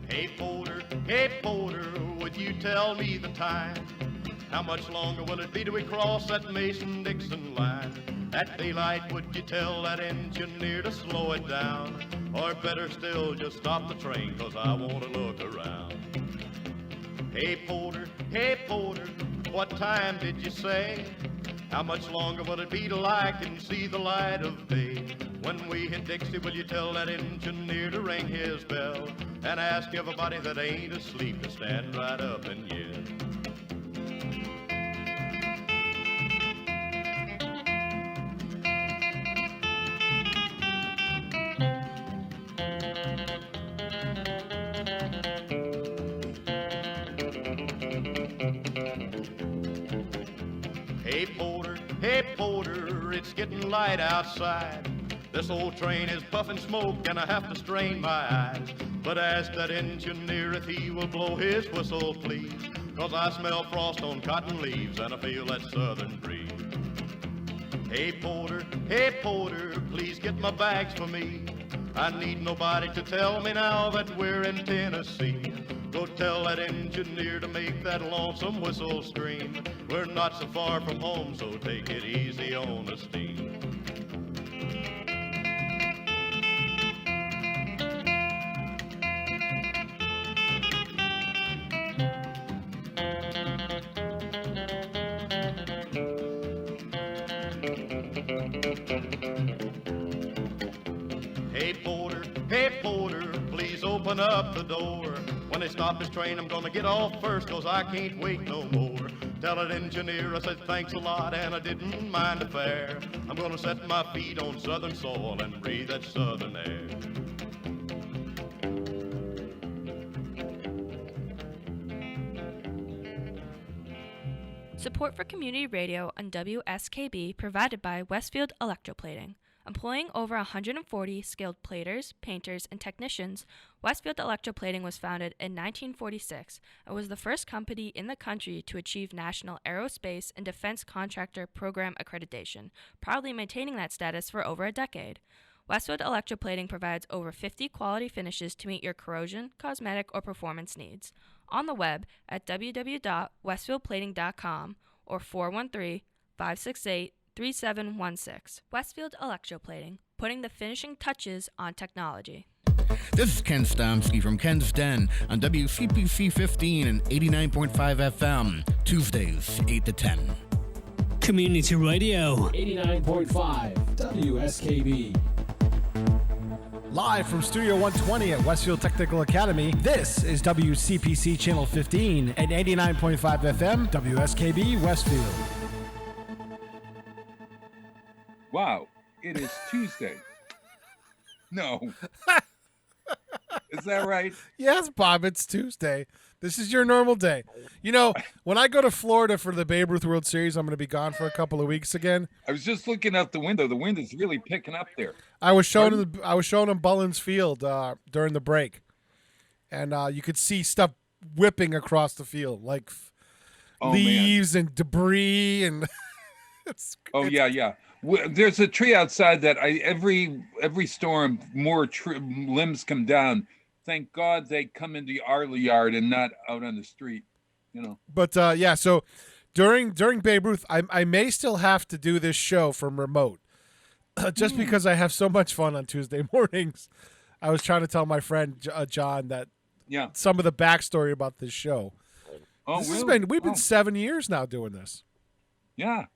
Hey Porter, would you tell me the time? How much longer will it be till we cross that Mason-Dixon line? At daylight, would you tell that engineer to slow it down? Or better still, just stop the train, 'cause I want to look around. Hey porter, what time did you say? How much longer will it be till I can see the light of day? When we hit Dixie, will you tell that engineer to ring his bell and ask everybody that ain't asleep to stand right up and yell? Hey porter, it's getting light outside. This old train is puffing smoke and I have to strain my eyes. But ask that engineer if he will blow his whistle, please. 'Cause I smell frost on cotton leaves and I feel that southern breeze. Hey porter, please get my bags for me. I need nobody to tell me now that we're in Tennessee. Go tell that engineer to make that lonesome whistle scream. We're not so far from home, so take it easy on the steam. Hey porter, please open up the door. When they stop this train, I'm gonna get off first, 'cause I can't wait no more. Tell that engineer I said thanks a lot and I didn't mind the fare. I'm gonna set my feet on southern soil and breathe that southern air. Support for community radio on WSKB provided by Westfield Electroplating. Employing over 140 skilled platers, painters, and technicians, Westfield Electroplating was founded in 1946 and was the first company in the country to achieve National Aerospace and Defense Contractor Program accreditation, proudly maintaining that status for over a decade. Westfield Electroplating provides over 50 quality finishes to meet your corrosion, cosmetic, or performance needs. On the web at www.westfieldplating.com or 413-568-3716. Westfield Electroplating, putting the finishing touches on technology. This is Ken Stomsky from Ken's Den on WCPC 15 and 89.5 FM, Tuesdays, 8 to 10. Community Radio. 89.5 WSKB. Live from Studio 120 at Westfield Technical Academy, this is WCPC Channel 15 and 89.5 FM, WSKB Westfield. Wow, it is Tuesday. No. Is that right? Yes, Bob, it's Tuesday. This is your normal day. You know, when I go to Florida for the Babe Ruth World Series, I'm going to be gone for a couple of weeks again. I was just looking out the window. The wind is really picking up there. I was showing him Bullens Field during the break, and you could see stuff whipping across the field, like leaves and debris, and yeah. There's a tree outside that every storm more limbs come down. Thank God they come into our yard and not out on the street, you know. But so during Babe Ruth, I may still have to do this show from remote, just because I have so much fun on Tuesday mornings. I was trying to tell my friend John that some of the backstory about this show. Oh, We've been 7 years now doing this. Yeah,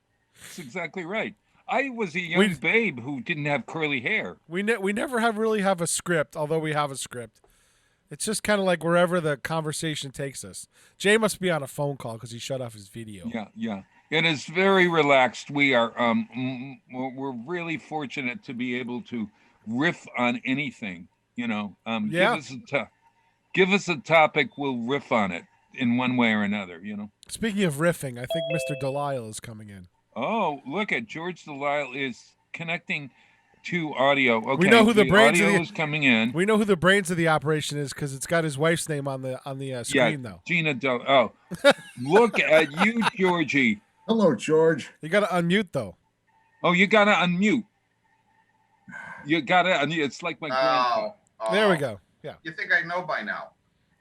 that's exactly right. I was a young babe who didn't have curly hair. We never really have a script, although we have a script. It's just kind of like wherever the conversation takes us. Jay must be on a phone call because he shut off his video. Yeah. It is very relaxed. We are we're really fortunate to be able to riff on anything. You know, give us a topic, we'll riff on it in one way or another. You know. Speaking of riffing, I think Mr. Delisle is coming in. Oh, look at George Delisle is connecting to audio. Okay, we know who the brains audio is coming in. We know who the brains of the operation is because it's got his wife's name on the screen though. Gina look at you, Georgie. Hello, George. You got to unmute though. Oh, you got to unmute. You got to unmute. It's like my grandpa. There we go. Yeah. You think I know by now?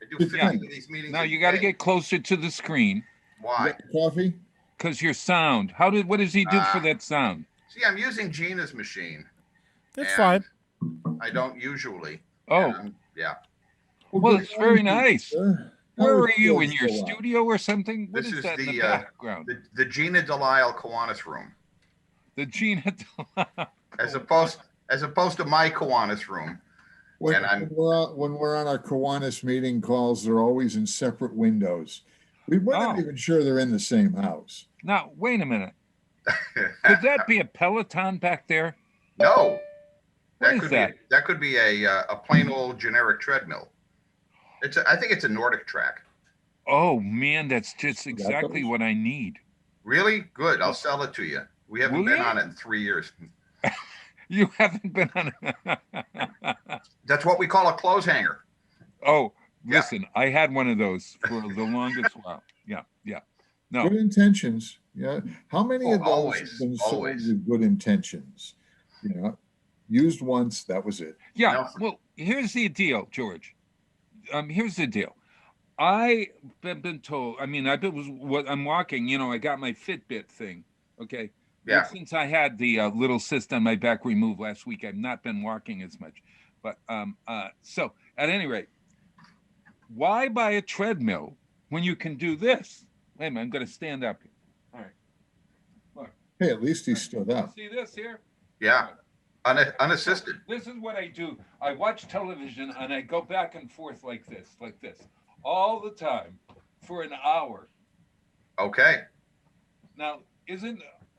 I do 50 of these meetings. Now you got to get closer to the screen. Why? Coffee? Because your sound. What does he do for that sound? See, I'm using Gina's machine. It's fine. I don't usually. Oh, Yeah. well, it's very nice. Where are you, in your Still on. studio or something? What This is is that in the the background? the Gina Delisle Kiwanis room, The Gina. as opposed to my Kiwanis room. When, And I'm- when we're on our Kiwanis meeting calls, they're always in separate windows. We're not Oh. even sure they're in the same house. Now, wait a minute. Could that be a Peloton back there? No, What that is could that? be that could be a plain old generic treadmill. I think it's a Nordic track. Oh man, that's just exactly those? what I need. Really good. I'll sell it to you. We haven't Will been you? on it in 3 years. You haven't been on. That's what we call a clothes hanger. Oh, Yeah. listen, I had one of those for the longest while. Yeah. No, Good intentions. Yeah. How many of those always, have been sold always. with good intentions? You know, used once, that was it. yeah. No. Well, here's the deal, George. Here's the deal. I've been told. I mean, I'm walking. You know, I got my Fitbit thing. Okay. Yeah. But since I had the little cyst on my back removed last week, I've not been walking as much. But so at any rate, why buy a treadmill when you can do this? Wait a minute, I'm going to stand up here. All right. Look, Hey, at least he stood up. see this here? Yeah. Unassisted. This is what I do. I watch television and I go back and forth like this, all the time for an hour. Okay. Now,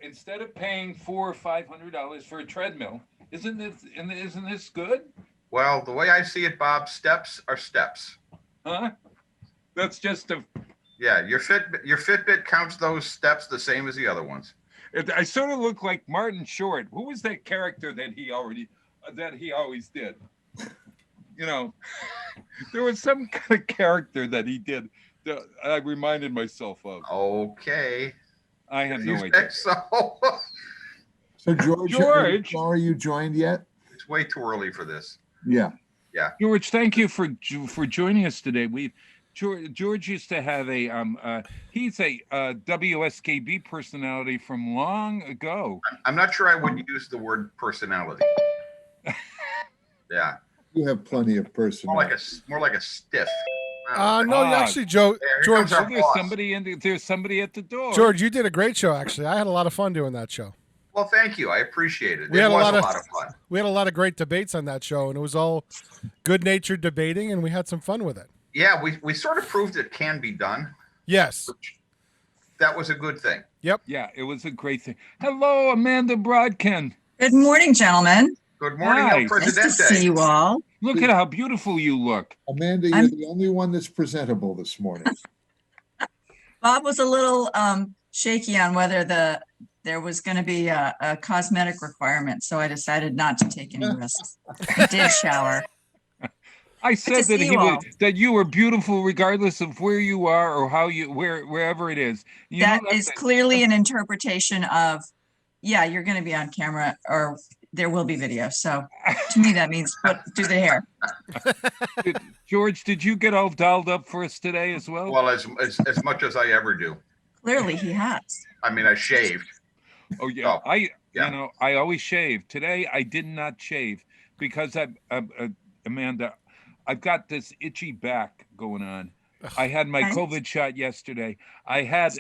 instead of paying $400 or $500 for a treadmill, isn't this good? Well, the way I see it, Bob, steps are steps. Huh? That's just Yeah, your Fitbit counts those steps the same as the other ones. I sort of look like Martin Short. Who was that character that he always did? You know, there was some kind of character that he did that I reminded myself of. Okay. I have no You idea. think so? So George, are you joined yet? It's way too early for this. Yeah. Yeah. George, thank you for joining us today. George used to have he's a WSKB personality from long ago. I'm not sure I would use the word personality. Yeah. You have plenty of personality. More like a stiff. No, actually, George. There's somebody at the door. George, you did a great show. Actually, I had a lot of fun doing that show. Well, thank you. I appreciate it. We had It was a a lot lot of fun. We had a lot of great debates on that show, and it was all good-natured debating, and we had some fun with it. Yeah, we sort of proved it can be done. Yes. That was a good thing. Yep. Yeah, it was a great thing. Hello, Amanda Brodkin. Good morning, gentlemen. Good morning, Hi. El Presidente. Nice to see you all. Look at how beautiful you look. Amanda, you're the only one that's presentable this morning. Bob was a little shaky on whether there was going to be a cosmetic requirement, so I decided not to take any risks. I did shower. I said to see you all. that you were beautiful regardless of where you are or wherever it is. That is clearly an interpretation of, yeah, you're going to be on camera or there will be video. So to me, that means do the hair. George, did you get all dolled up for us today as well? Well, as much as I ever do. Clearly he has. I mean, I shaved. Oh yeah, I always shave. Today I did not shave because Amanda, I've got this itchy back going on. I had my COVID shot yesterday. I had,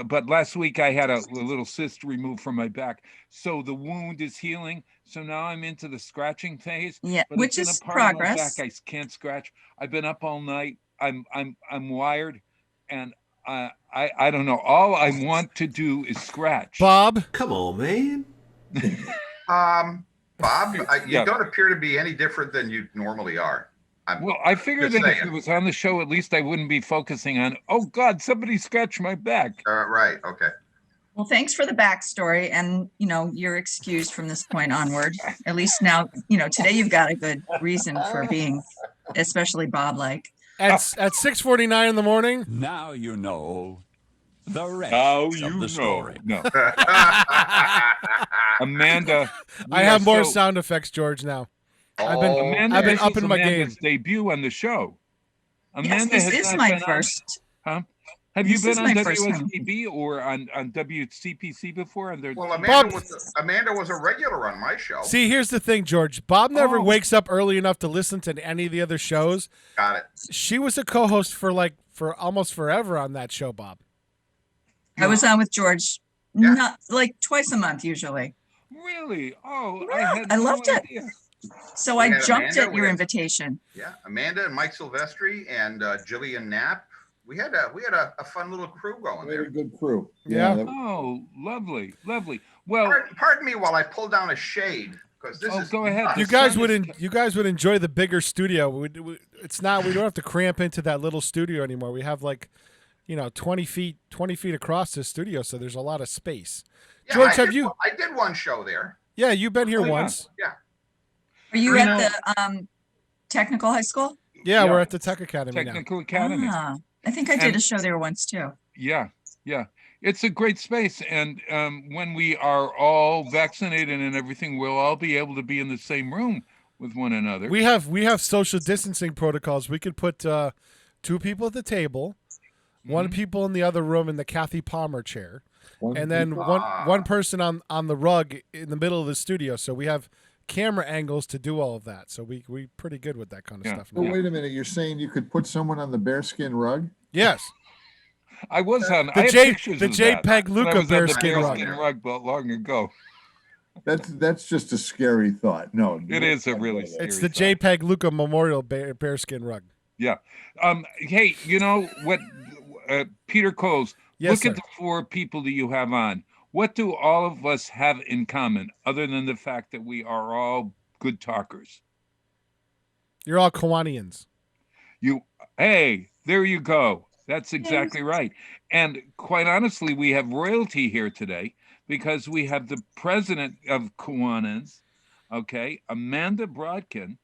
but last week I had a little cyst removed from my back. So the wound is healing. So now I'm into the scratching phase. Yeah, but which it's is in a part of my progress. back I can't scratch. I've been up all night. I'm wired, and I don't know. All I want to do is scratch. Bob, come on, man. Bob, you don't appear to be any different than you normally are. Well, I figured that if it was on the show, at least I wouldn't be focusing on, oh God, somebody scratched my back. Right. Okay. Well, thanks for the backstory, and you're excused from this point onward. At least now, today you've got a good reason for being, especially Bob-like. At 6:49 in the morning. Now you know the rest of the story. No. Amanda, I have more sound effects, George. Now, I've been up in my game. Debut on the show. Yes, this is my first. Huh? Have you This been is on my first time. WSKB or on WCPC before? Well, Bob- Amanda was a regular on my show. See, here's the thing, George. Bob never Oh. wakes up early enough to listen to any of the other shows. Got it. She was a co-host for almost forever on that show, Bob. I was on with George, Yeah. not like twice a month usually. Really? Oh, Yeah, I no loved it. idea. So We I had jumped Amanda, at your we had- invitation. Yeah, Amanda and Mike Silvestri and Jillian Knapp. We had a fun little crew going We had a there. good crew. Yeah. that- Oh, lovely, lovely. Well, Pardon me while I pull down a shade because this is go ahead. nuts. You guys would enjoy the bigger studio. We don't have to cramp into that little studio anymore. We have 20 feet across this studio, so there's a lot of space. Yeah, George, I did one show there. Yeah, you've been here Oh, yeah. once. Yeah. Are you You at know- the technical high school? Yeah, Yeah. we're at the Tech Academy now. Technical Academy. Ah, I think I did And- a show there once too. Yeah, yeah. It's a great space. And when we are all vaccinated and everything, we'll all be able to be in the same room with one another. We have social distancing protocols. We could put 2 people at the table, 1 people in the other room in the Kathy Palmer chair, and then one person on the rug in the middle of the studio. So we have camera angles to do all of that. So we pretty good with that kind of stuff. Oh, Now. wait a minute. You're saying you could put someone on the bearskin rug? Yes. I was on The I have J- pictures the of that JPEG when I Luca was on the bearskin rug. bearskin rug but long ago. That's just a scary thought. No, It is a really scary It's the thought. JPEG Luca Memorial bearskin rug. Yeah. Hey, you know what, Peter Coles, Yes, look sir. at the 4 people that you have on. What do all of us have in common other than the fact that we are all good talkers? You're all Kiwanians. Hey, there you go. That's exactly right. And quite honestly, we have royalty here today because we have the president of Kiwanis, okay, Amanda Brodkin,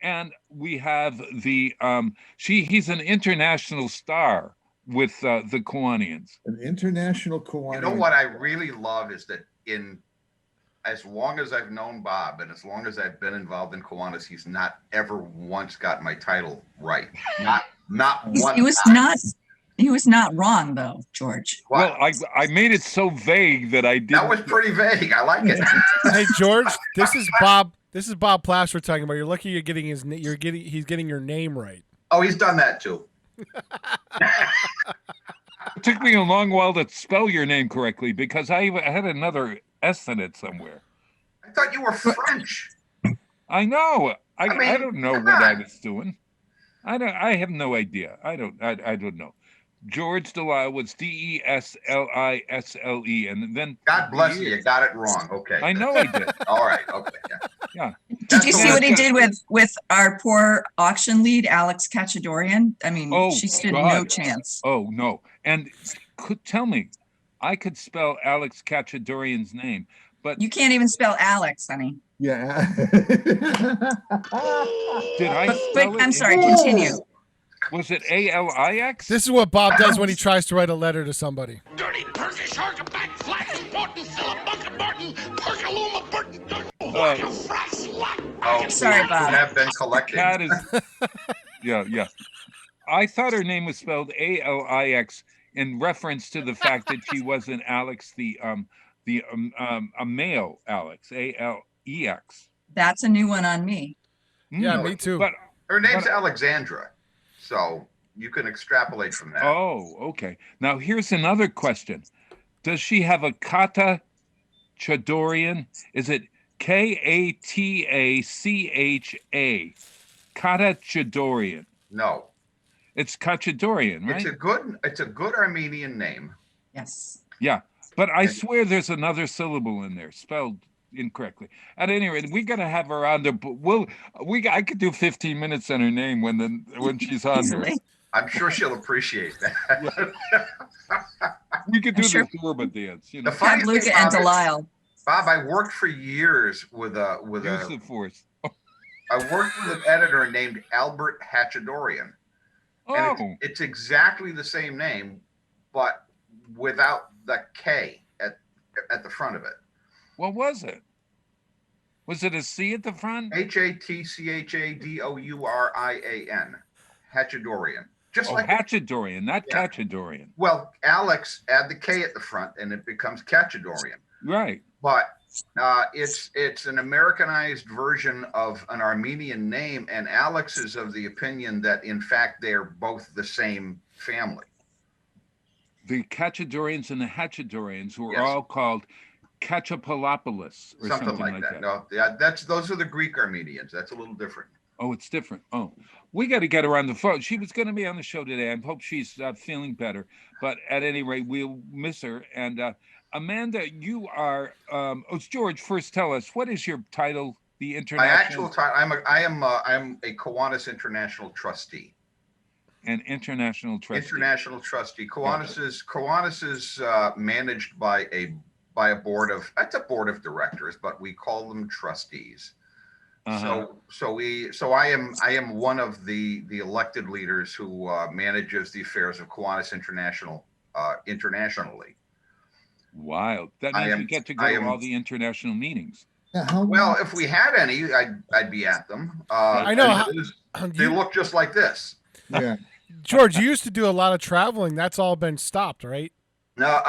and we have the he's an international star with the Kiwanians. An international Kiwanian. You know what I really love is that as long as I've known Bob and as long as I've been involved in Kiwanis, he's not ever once got my title right. Not one. He was not wrong though, George. Well, I made it so vague that I did. That was pretty vague. I like it. Hey George, this is Bob Plass we're talking about. You're lucky he's getting your name right. Oh, he's done that too. It took me a long while to spell your name correctly because I had another S in it somewhere. I thought you were French. I know. I mean, don't know come what I on. was doing. I have no idea. I don't know. George Delisle was Deslisle, and then God bless you. You got it wrong. Okay. I know I did. All right. Okay. Yeah. Yeah. Did you see what he good. did with our poor auction lead, Alex Cachadorian? I mean, Oh, she stood God. no chance. Oh no! And tell me, I could spell Alex Cachadorian's name, but You can't even spell Alex, honey. Yeah. did I But spell it? I'm sorry, continue. Was it ALIX? This is what Bob does when he tries to write a letter to somebody. Dirty Turkish shark, a back flat, sporting, bucket, Martin, Perkaluma, Burton, Oh, Sorry, Bob. Have been collecting. Cat is. Yeah. I thought her name was spelled ALIX in reference to the fact that she wasn't Alex, a male Alex, ALEX. That's a new one on me. Yeah, me too. But Her name's Alexandra, so you can extrapolate from that. oh, okay. Now here's another question: does she have a Kata Chadorian? Is it Katacha? Kata Chadorian. No, It's Kachadorian, right? it's a good Armenian name. Yes. Yeah, but I swear there's another syllable in there spelled incorrectly. At any rate, we gotta have her on the. I could do 15 minutes on her name when she's on here. Easily. I'm sure she'll appreciate that. We could do I'm sure- the Zorba dance. You know, The funny Have Luca thing, and Bob, is- Delisle. Bob, I worked for years with use the force. I worked with an editor named Albert Hatchadorian. Oh, And it's exactly the same name, but without the K at the front of it. what was it? Was it a C at the front? Hatchadorian. Hatchadorian. Just like Hatchadorian, not Yeah. Cachadorian. Well, Alex, add the K at the front, and it becomes Cachadorian. Right. But it's an Americanized version of an Armenian name, and Alex is of the opinion that in fact they're both the same family. The Cachadorians and the Hatchadorians were Yes. all called Cachapalopolis or Something like that. No, yeah, those are the Greek Armenians. That's a little different. Oh, it's different. Oh, we got to get her on the phone. She was going to be on the show today. I hope she's feeling better. But at any rate, we'll miss her. And Amanda, you are. George, first tell us, what is your title? The My international. actual title, I'm a Kiwanis International Trustee. An international trustee. International trustee. Kiwanis is managed by a board of directors, but we call them trustees. So I am one of the elected leaders who manages the affairs of Kiwanis International internationally. Wild. That means you get to go to all the international meetings. Well, if we had any, I'd be at them. I know. They look just like this. Yeah. George, you used to do a lot of traveling. That's all been stopped, right? No,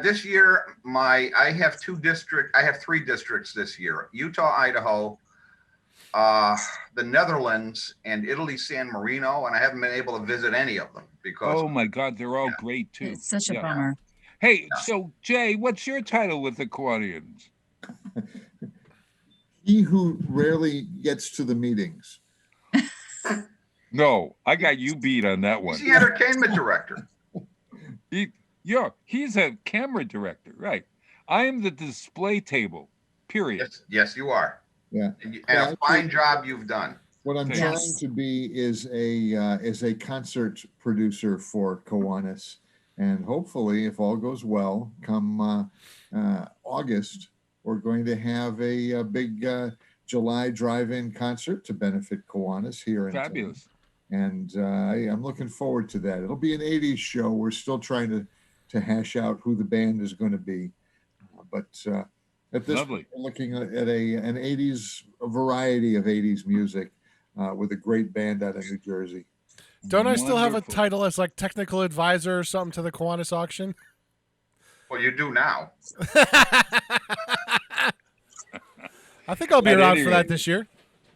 this year I have 3 districts this year: Utah, Idaho, the Netherlands, and Italy, San Marino, and I haven't been able to visit any of them because. Oh my God, they're all great too. It's such a bummer. Hey, so Jay, what's your title with the Kiwanians? He who rarely gets to the meetings. No, I got you beat on that one. He's the entertainment director. He's a camera director, right? I am the display table, period. Yes, you are. Yeah. And a fine job you've done. What I'm trying to be is a concert producer for Kiwanis, and hopefully, if all goes well, come August, we're going to have a big July drive-in concert to benefit Kiwanis here in Fabulous. town. And I'm looking forward to that. It'll be an 80s show. We're still trying to hash out who the band is going to be. But at this point, we're looking at an 80s, a variety of 80s music with a great band out of New Jersey. Don't I still have a title as like technical advisor or something to the Kiwanis auction? Well, you do now. I think I'll be around for that this year.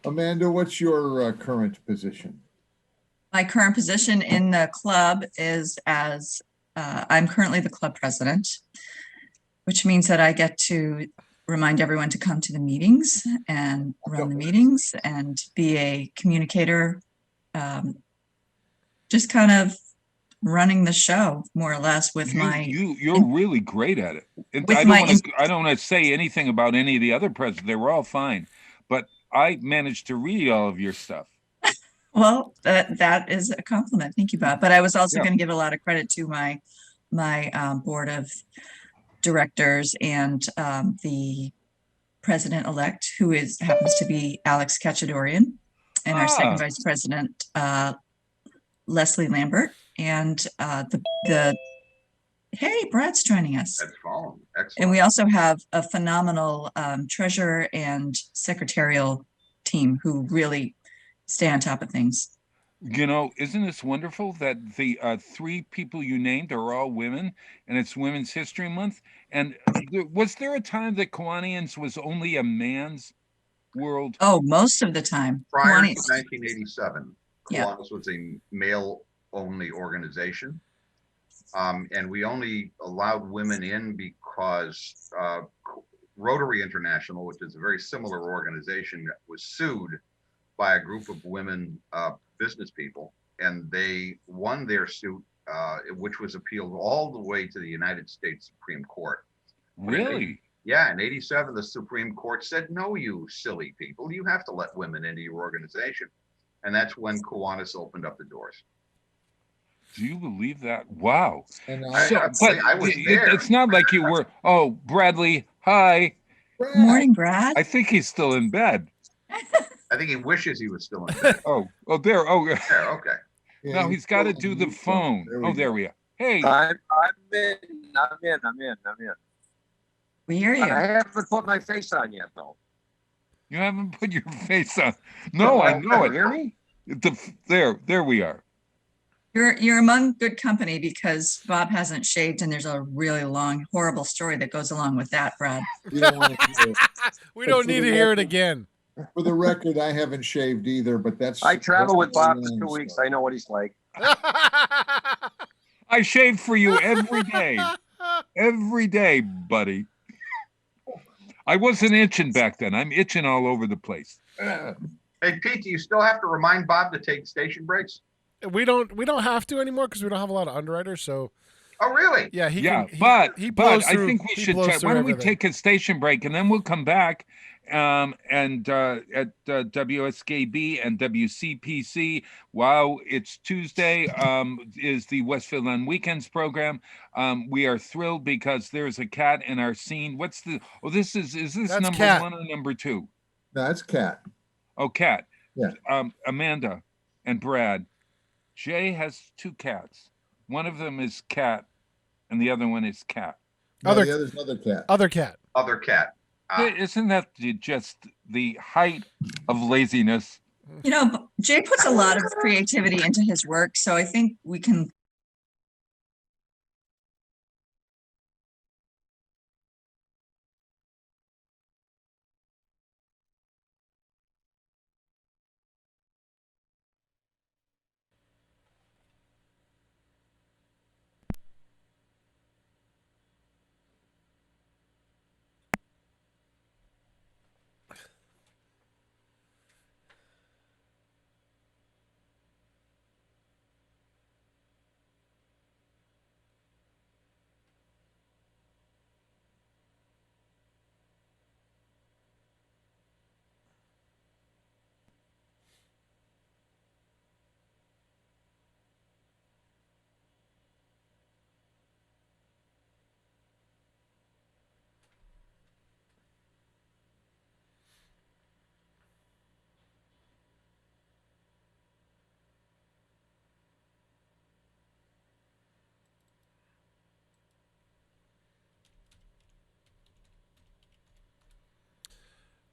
Amanda, what's your current position? My current position in the club is as I'm currently the club president, which means that I get to remind everyone to come to the meetings and run the meetings and be a communicator, just kind of running the show more or less with you're really great at it. I don't want to say anything about any of the other presidents. They were all fine, but I managed to read all of your stuff. Well, that is a compliment. Thank you, Bob. But I was also going to give a lot of credit to my board of directors and the president-elect, who happens to be Alex Cachadorian, and our second vice president, Leslie Lambert, and hey, Brad's joining us. That's fine. Excellent. And we also have a phenomenal treasurer and secretarial team who really stay on top of things. You know, isn't this wonderful that the 3 people you named are all women, and it's Women's History Month? And was there a time that Kiwanians was only a man's world? Oh, most of the time. Prior to 1987, Yeah. Kiwanis was a male-only organization. And we only allowed women in because Rotary International, which is a very similar organization, was sued by a group of women business people, and they won their suit, which was appealed all the way to the United States Supreme Court. Really? Yeah, in 87, the Supreme Court said, no, you silly people, you have to let women into your organization. And that's when Kiwanis opened up the doors. Do you believe that? Wow. And I was there. It's not like you were, oh, Bradley, hi. Good morning, Brad. I think he's still in bed. I think he wishes he was still in bed. Oh, there. There, okay. Yeah, No, he's got to do the phone. There we are. Hey. I'm in. We hear you. I haven't put my face on yet, though. You haven't put your face on. No, I know it. Hear me? There we are. You're among good company because Bob hasn't shaved and there's a really long, horrible story that goes along with that, Brad. You don't want to hear it. We don't need to hear it again. For the record, I haven't shaved either, but that's. I travel with that's Bob for long 2 weeks. story. I know what he's like. I shave for you every day. Every day, buddy. I wasn't itching back then. I'm itching all over the place. Hey, Pete, do you still have to remind Bob to take station breaks? We don't have to anymore because we don't have a lot of underwriters. So. Oh, really? Yeah, but he but blows I through- think we he should. blows Why through don't we everything. take a station break and then we'll come back and at WSKB and WCPC. While it's Tuesday, is the Westfield on Weekends program. We are thrilled because there's a cat in our scene. What's the? Oh, is this That's number Cat. 1 or number 2? No, that's Cat. Oh, Cat. Yeah. Amanda and Brad. Jay has 2 cats. One of them is Cat, and the other one is Cat. No, the other's another cat. Other cat. Other cat. Isn't that just the height of laziness? You know, Jay puts a lot of creativity into his work, so I think we can.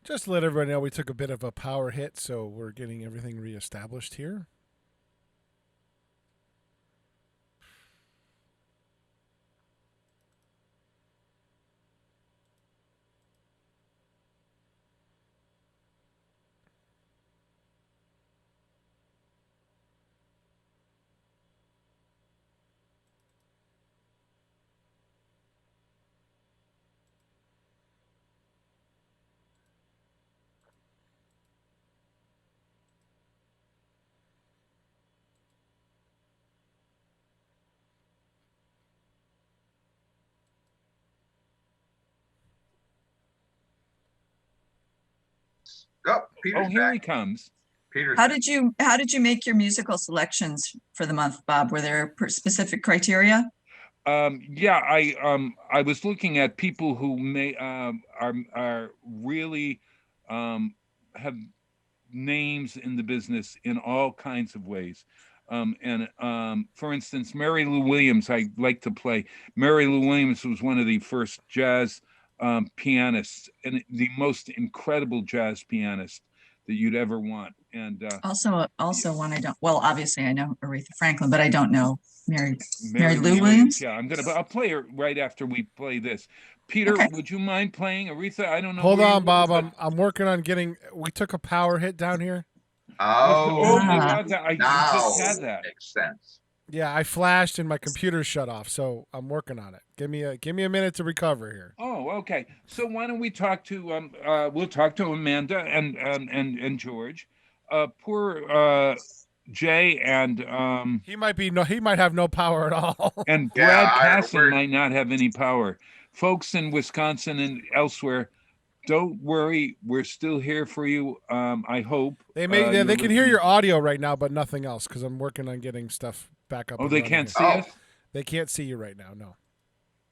Just to let everybody know, we took a bit of a power hit, so we're getting everything reestablished here. Oh, Peter's here back. he comes. Peter's How back. did you make your musical selections for the month, Bob? Were there specific criteria? I was looking at people who may are really have names in the business in all kinds of ways. For instance, Mary Lou Williams, I like to play. Mary Lou Williams was one of the first jazz pianists and the most incredible jazz pianist that you'd ever want. And Also one I don't. Well, obviously I know Aretha Franklin, but I don't know Mary Lou Williams. Yeah, I'll play her right after we play this. Peter, Okay. would you mind playing Aretha? I don't know. Hold where you on, were, Bob. but- I'm working on getting. We took a power hit down here. Oh my Ah. God! I Now just had that. makes sense. Yeah, I flashed and my computer shut off, so I'm working on it. Give me a minute to recover here. Oh, okay. So why don't we talk to we'll talk to Amanda and George. Poor Jay and He might have no power at all. and Yeah, Brad I- Casson we're- might not have any power. Folks in Wisconsin and elsewhere, don't worry. We're still here for you. I hope They you're can hear listening. your audio right now, but nothing else because I'm working on getting stuff back up. Oh, and they running can't again. see us. They can't see you right now. No.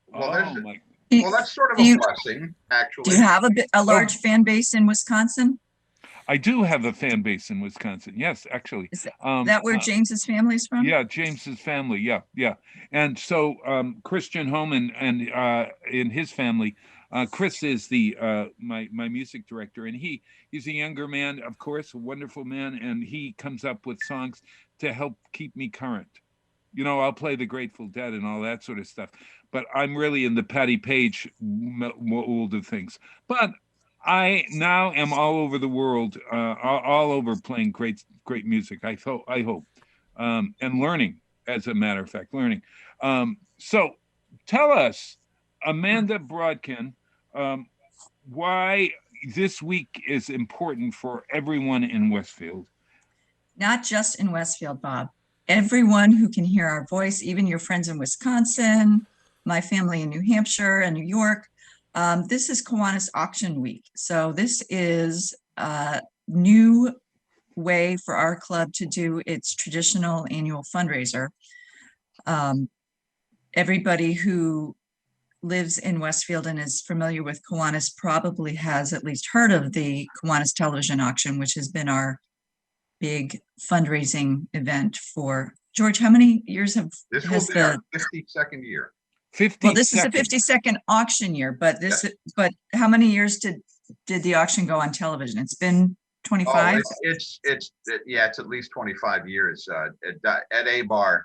Well, Oh there's- my. Well, that's sort of Do a you- blessing, actually. Do you have a large fan base in Wisconsin? I do have a fan base in Wisconsin. Yes, actually. Is Um, that where uh, James's family's from? Yeah, James's family. Yeah. And so Christian Holman and in his family, Chris is the my music director, and he's a younger man, of course, a wonderful man, and he comes up with songs to help keep me current. I'll play the Grateful Dead and all that sort of stuff. But I'm really in the Patty Page more older things. But I now am all over the world, all over playing great music. I hope, and learning. As a matter of fact, learning. So, tell us, Amanda Brodkin, why this week is important for everyone in Westfield. Not just in Westfield, Bob. Everyone who can hear our voice, even your friends in Wisconsin, my family in New Hampshire and New York. This is Kiwanis Auction Week. So this is a new way for our club to do its traditional annual fundraiser. Everybody who lives in Westfield and is familiar with Kiwanis probably has at least heard of the Kiwanis television auction, which has been our big fundraising event for George. How many years this will be our 52nd year? 50. Well, this is the 52nd auction year, but but how many years did the auction go on television? It's been 25. Oh, it's at least 25 years. Ed Abar,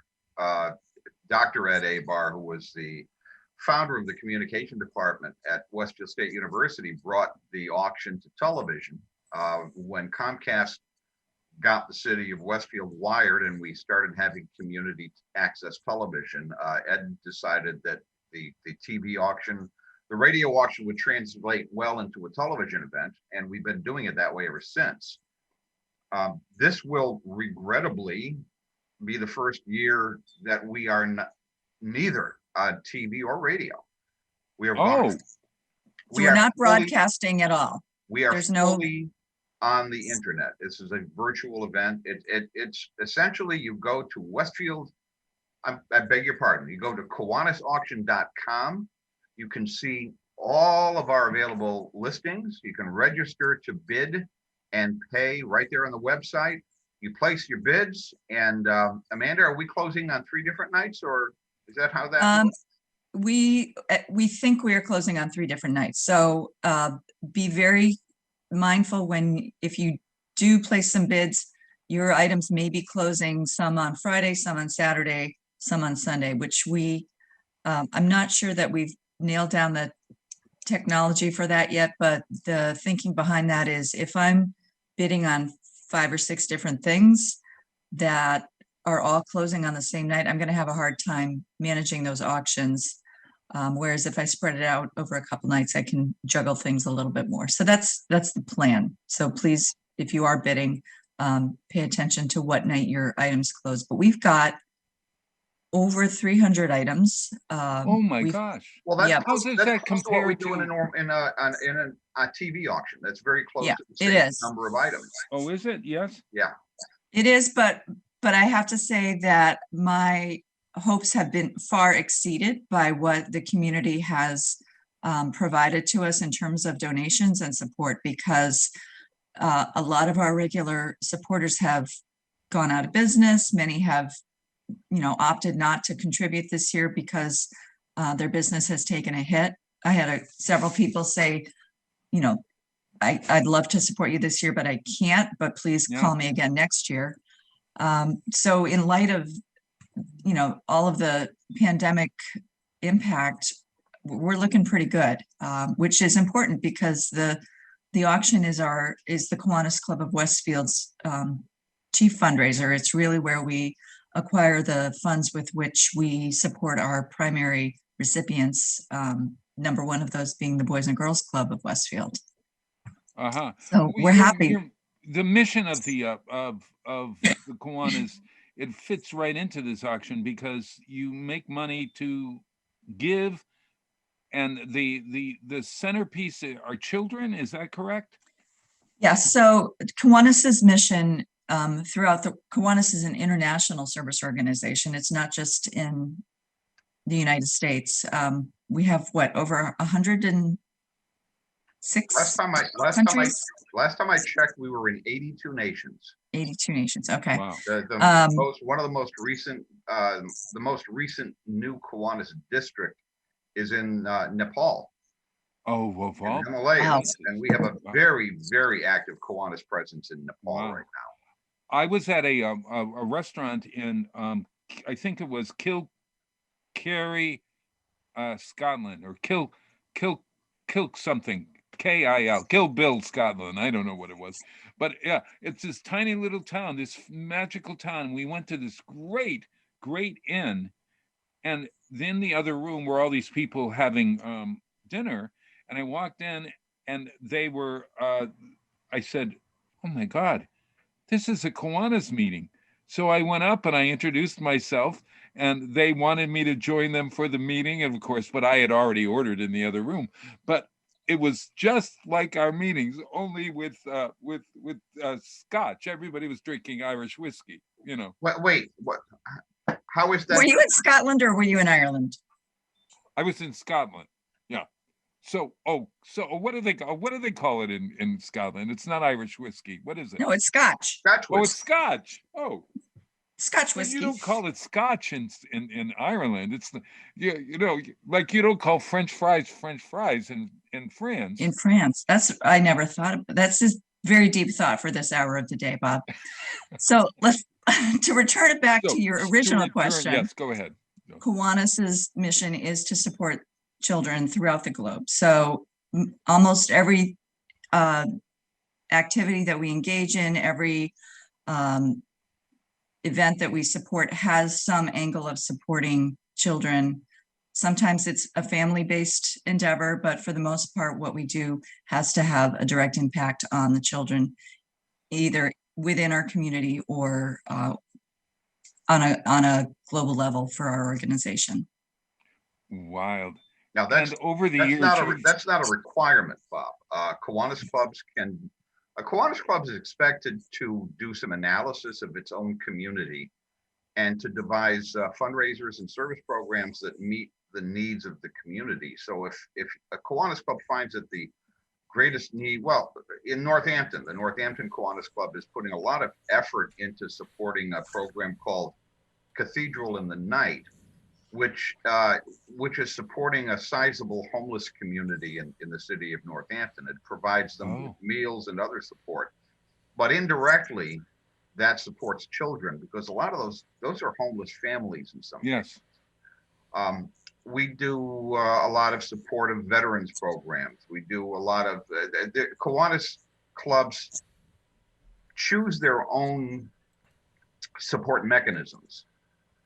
Dr. Ed Abar, who was the founder of the communication department at Westfield State University, brought the auction to television when Comcast got the city of Westfield wired and we started having community access television. Ed decided that the TV auction, the radio auction would translate well into a television event, and we've been doing it that way ever since. This will regrettably be the first year that we are neither on TV or radio. We're not broadcasting at all. We are fully on the internet. This is a virtual event. It's essentially, you go to Westfield, I beg your pardon, you go to KiwanisAuction.com. You can see all of our available listings. You can register to bid and pay right there on the website. You place your bids, and Amanda, are we closing on 3 different nights, or is that how that works? We think we are closing on 3 different nights. So be very mindful if you do place some bids, your items may be closing, some on Friday, some on Saturday, some on Sunday, which I'm not sure that we've nailed down the technology for that yet, but the thinking behind that is if I'm bidding on 5 or 6 different things that are all closing on the same night, I'm going to have a hard time managing those auctions. Whereas if I spread it out over a couple nights, I can juggle things a little bit more. So that's the plan. So please, if you are bidding, pay attention to what night your items close. But we've got over 300 items. Oh my gosh! Well, how does that compare to what we do in a TV auction? That's very close to the same number of items. Oh, is it? Yes. Yeah. It is, but I have to say that my hopes have been far exceeded by what the community has provided to us in terms of donations and support, because a lot of our regular supporters have gone out of business. Many have, opted not to contribute this year because their business has taken a hit. I had several people say, I'd love to support you this year, but I can't, but please call me again next year. So in light of, all of the pandemic impact, we're looking pretty good, which is important because the auction is the Kiwanis Club of Westfield's chief fundraiser. It's really where we acquire the funds with which we support our primary recipients. Number one of those being the Boys and Girls Club of Westfield. So we're happy. The mission of the Kiwanis, it fits right into this auction because you make money to give, and the centerpiece are children. Is that correct? Yes. So Kiwanis's mission throughout Kiwanis is an international service organization. It's not just in the United States. We have over 106 countries. Last time I checked, we were in 82 nations. 82 nations. Okay. Wow. One of the most recent new Kiwanis district is in Nepal. Oh, wow. Himalayas, and we have a very, very active Kiwanis presence in Nepal right now. I was at a restaurant in I think it was Kilkerry, Scotland, or Kill something. Kil, Kill Bill, Scotland. I don't know what it was, but yeah, it's this tiny little town, this magical town. We went to this great inn, and then the other room were all these people having dinner, and I walked in, and they were. I said, "Oh my God, this is a Kiwanis meeting." So I went up and I introduced myself, and they wanted me to join them for the meeting, and of course, but I had already ordered in the other room. But it was just like our meetings, only with Scotch. Everybody was drinking Irish whiskey. Wait, what? How is that? Were you in Scotland or were you in Ireland? I was in Scotland. Yeah. So what do they call it in Scotland? It's not Irish whiskey. What is it? No, it's Scotch. Scotch Oh, whiskey. it's Scotch. Oh, Scotch but whiskey. you don't call it Scotch in Ireland. It's like you don't call French fries in France. In France. I never thought of. That's this very deep thought for this hour of the day, Bob. So let's to return it back to your original question. Yes, go ahead. Kiwanis's mission is to support children throughout the globe. So almost every activity that we engage in, every event that we support has some angle of supporting children. Sometimes it's a family-based endeavor, but for the most part, what we do has to have a direct impact on the children, either within our community or on a global level for our organization. Wild. Now that's over the that's years. that's not a requirement, Bob. Kiwanis clubs a Kiwanis club is expected to do some analysis of its own community and to devise fundraisers and service programs that meet the needs of the community. So if a Kiwanis club finds that the greatest need, well, in Northampton, the Northampton Kiwanis Club is putting a lot of effort into supporting a program called Cathedral in the Night, which is supporting a sizable homeless community in the city of Northampton. It provides them with meals and other support, but indirectly that supports children because a lot of those are homeless families in some cases. We do a lot of supportive veterans programs. We do a lot of the Kiwanis clubs choose their own support mechanisms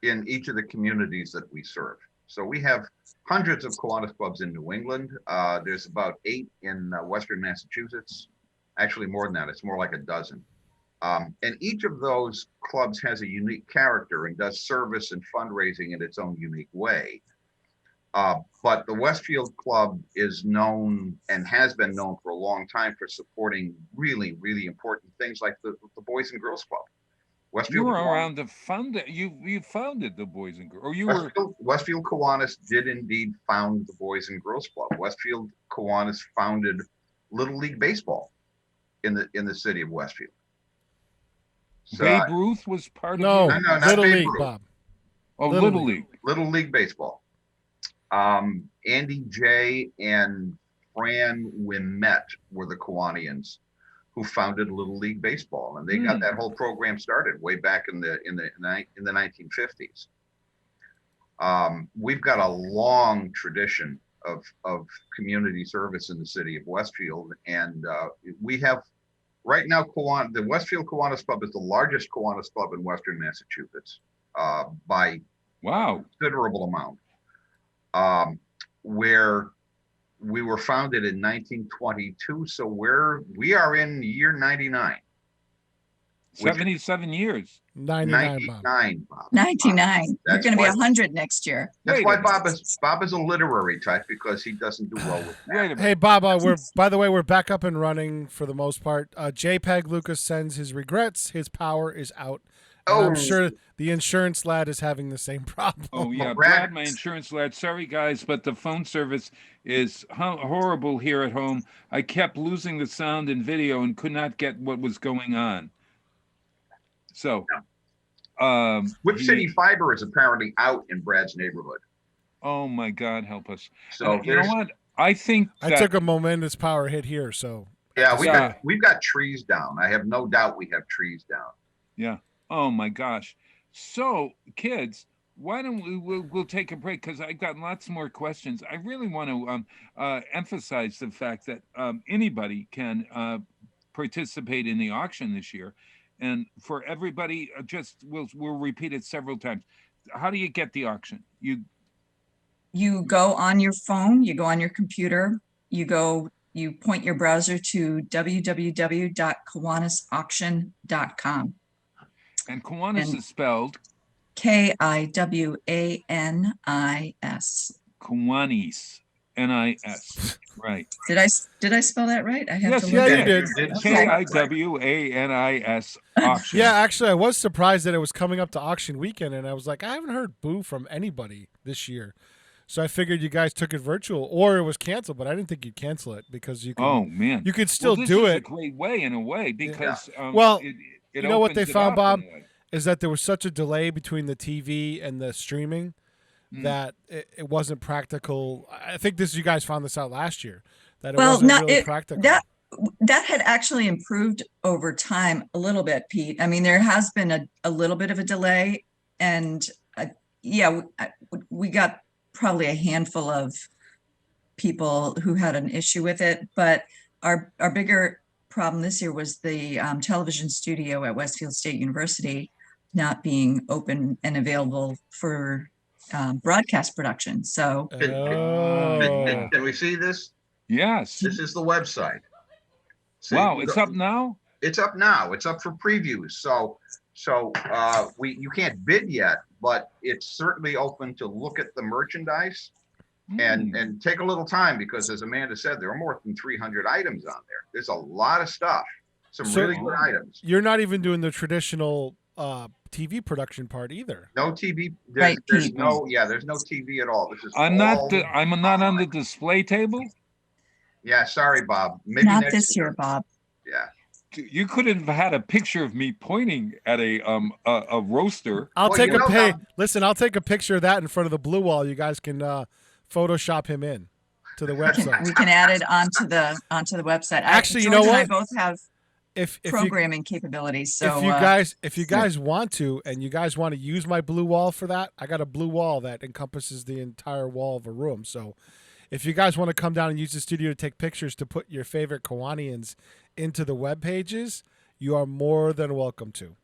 in each of the communities that we serve. So we have hundreds of Kiwanis clubs in New England. There's about 8 in Western Massachusetts. Actually more than that, it's more like a dozen. And each of those clubs has a unique character and does service and fundraising in its own unique way. But the Westfield Club is known and has been known for a long time for supporting really, really important things like the Boys and Girls Club. You were around to fund it. You founded the Boys and Girls. Or Westfield Kiwanis did indeed found the Boys and Girls Club. Westfield Kiwanis founded Little League Baseball in the city of Westfield. So, Babe Ruth was part of it? No, not Little Babe League, Ruth. Bob. Oh, Little League. Little League Baseball. Andy J. and Fran Wimet were the Kiwanians who founded Little League Baseball, and they got that whole program started way back in the 1950s. We've got a long tradition of community service in the city of Westfield, and we have right now the Westfield Kiwanis Club is the largest Kiwanis club in Western Massachusetts by considerable amount. Where we were founded in 1922, so we are in year 99. 77 years. 99, Bob. 99. You're going to be 100 next year. That's why Bob is a literary type, because he doesn't do well with math. Hey, Bob, we're back up and running for the most part. JPEG Lucas sends his regrets. His power is out. And I'm sure the insurance lad is having the same problem. Oh, yeah. Brad, my insurance lad. Sorry, guys, but the phone service is horrible here at home. I kept losing the sound and video and could not get what was going on. So, Whip City Fiber is apparently out in Brad's neighborhood. Oh, my God, help us. So you know what? I think I took a momentous power hit here, so. Yeah, we've got trees down. I have no doubt we have trees down. Yeah. Oh my gosh. So, kids, why don't we'll take a break because I've got lots more questions. I really want to emphasize the fact that anybody can participate in the auction this year, and for everybody, just we'll repeat it several times. How do you get the auction? You go on your phone, you go on your computer, you point your browser to www.kiwanisauction.com. And Kiwanis is spelled Kiwanis. Kiwanis, NIS. Right. Did I spell that right? I have Yes, to you look did. at it. Okay. Kiwanis auction. Yeah, actually, I was surprised that it was coming up to auction weekend, and I was like, I haven't heard boo from anybody this year. So I figured you guys took it virtual, or it was canceled, but I didn't think you'd cancel it because you can. Oh man, you could still this do is it. A great way, in a way, because well, it you know what they opens it found, up Bob, in a way. is that there was such a delay between the TV and the streaming that it wasn't practical. I think you guys found this out last year that it wasn't really practical. That had actually improved over time a little bit, Pete. I mean, there has been a little bit of a delay, and we got probably a handful of people who had an issue with it, but our bigger problem this year was the television studio at Westfield State University not being open and available for broadcast production. So Can we see this? Yes. This is the website. See, wow, it's up now? It's up now. It's up for previews. So you can't bid yet, but it's certainly open to look at the merchandise and take a little time, because as Amanda said, there are more than 300 items on there. There's a lot of stuff. Some really good items. You're not even doing the traditional TV production part either. No TV. There's no TV at all. This is I'm not on the display table. Yeah, sorry, Bob. Maybe not this year, Bob. Yeah. You could have had a picture of me pointing at a roaster. I'll take I'll take a picture of that in front of the blue wall. You guys can Photoshop him in to the website. We can add it onto the website. Actually, George you know what? and I both have if programming capabilities. So if you guys want to, and you guys want to use my blue wall for that, I got a blue wall that encompasses the entire wall of a room. So if you guys want to come down and use the studio to take pictures to put your favorite Kiwanians into the web pages, you are more than welcome to.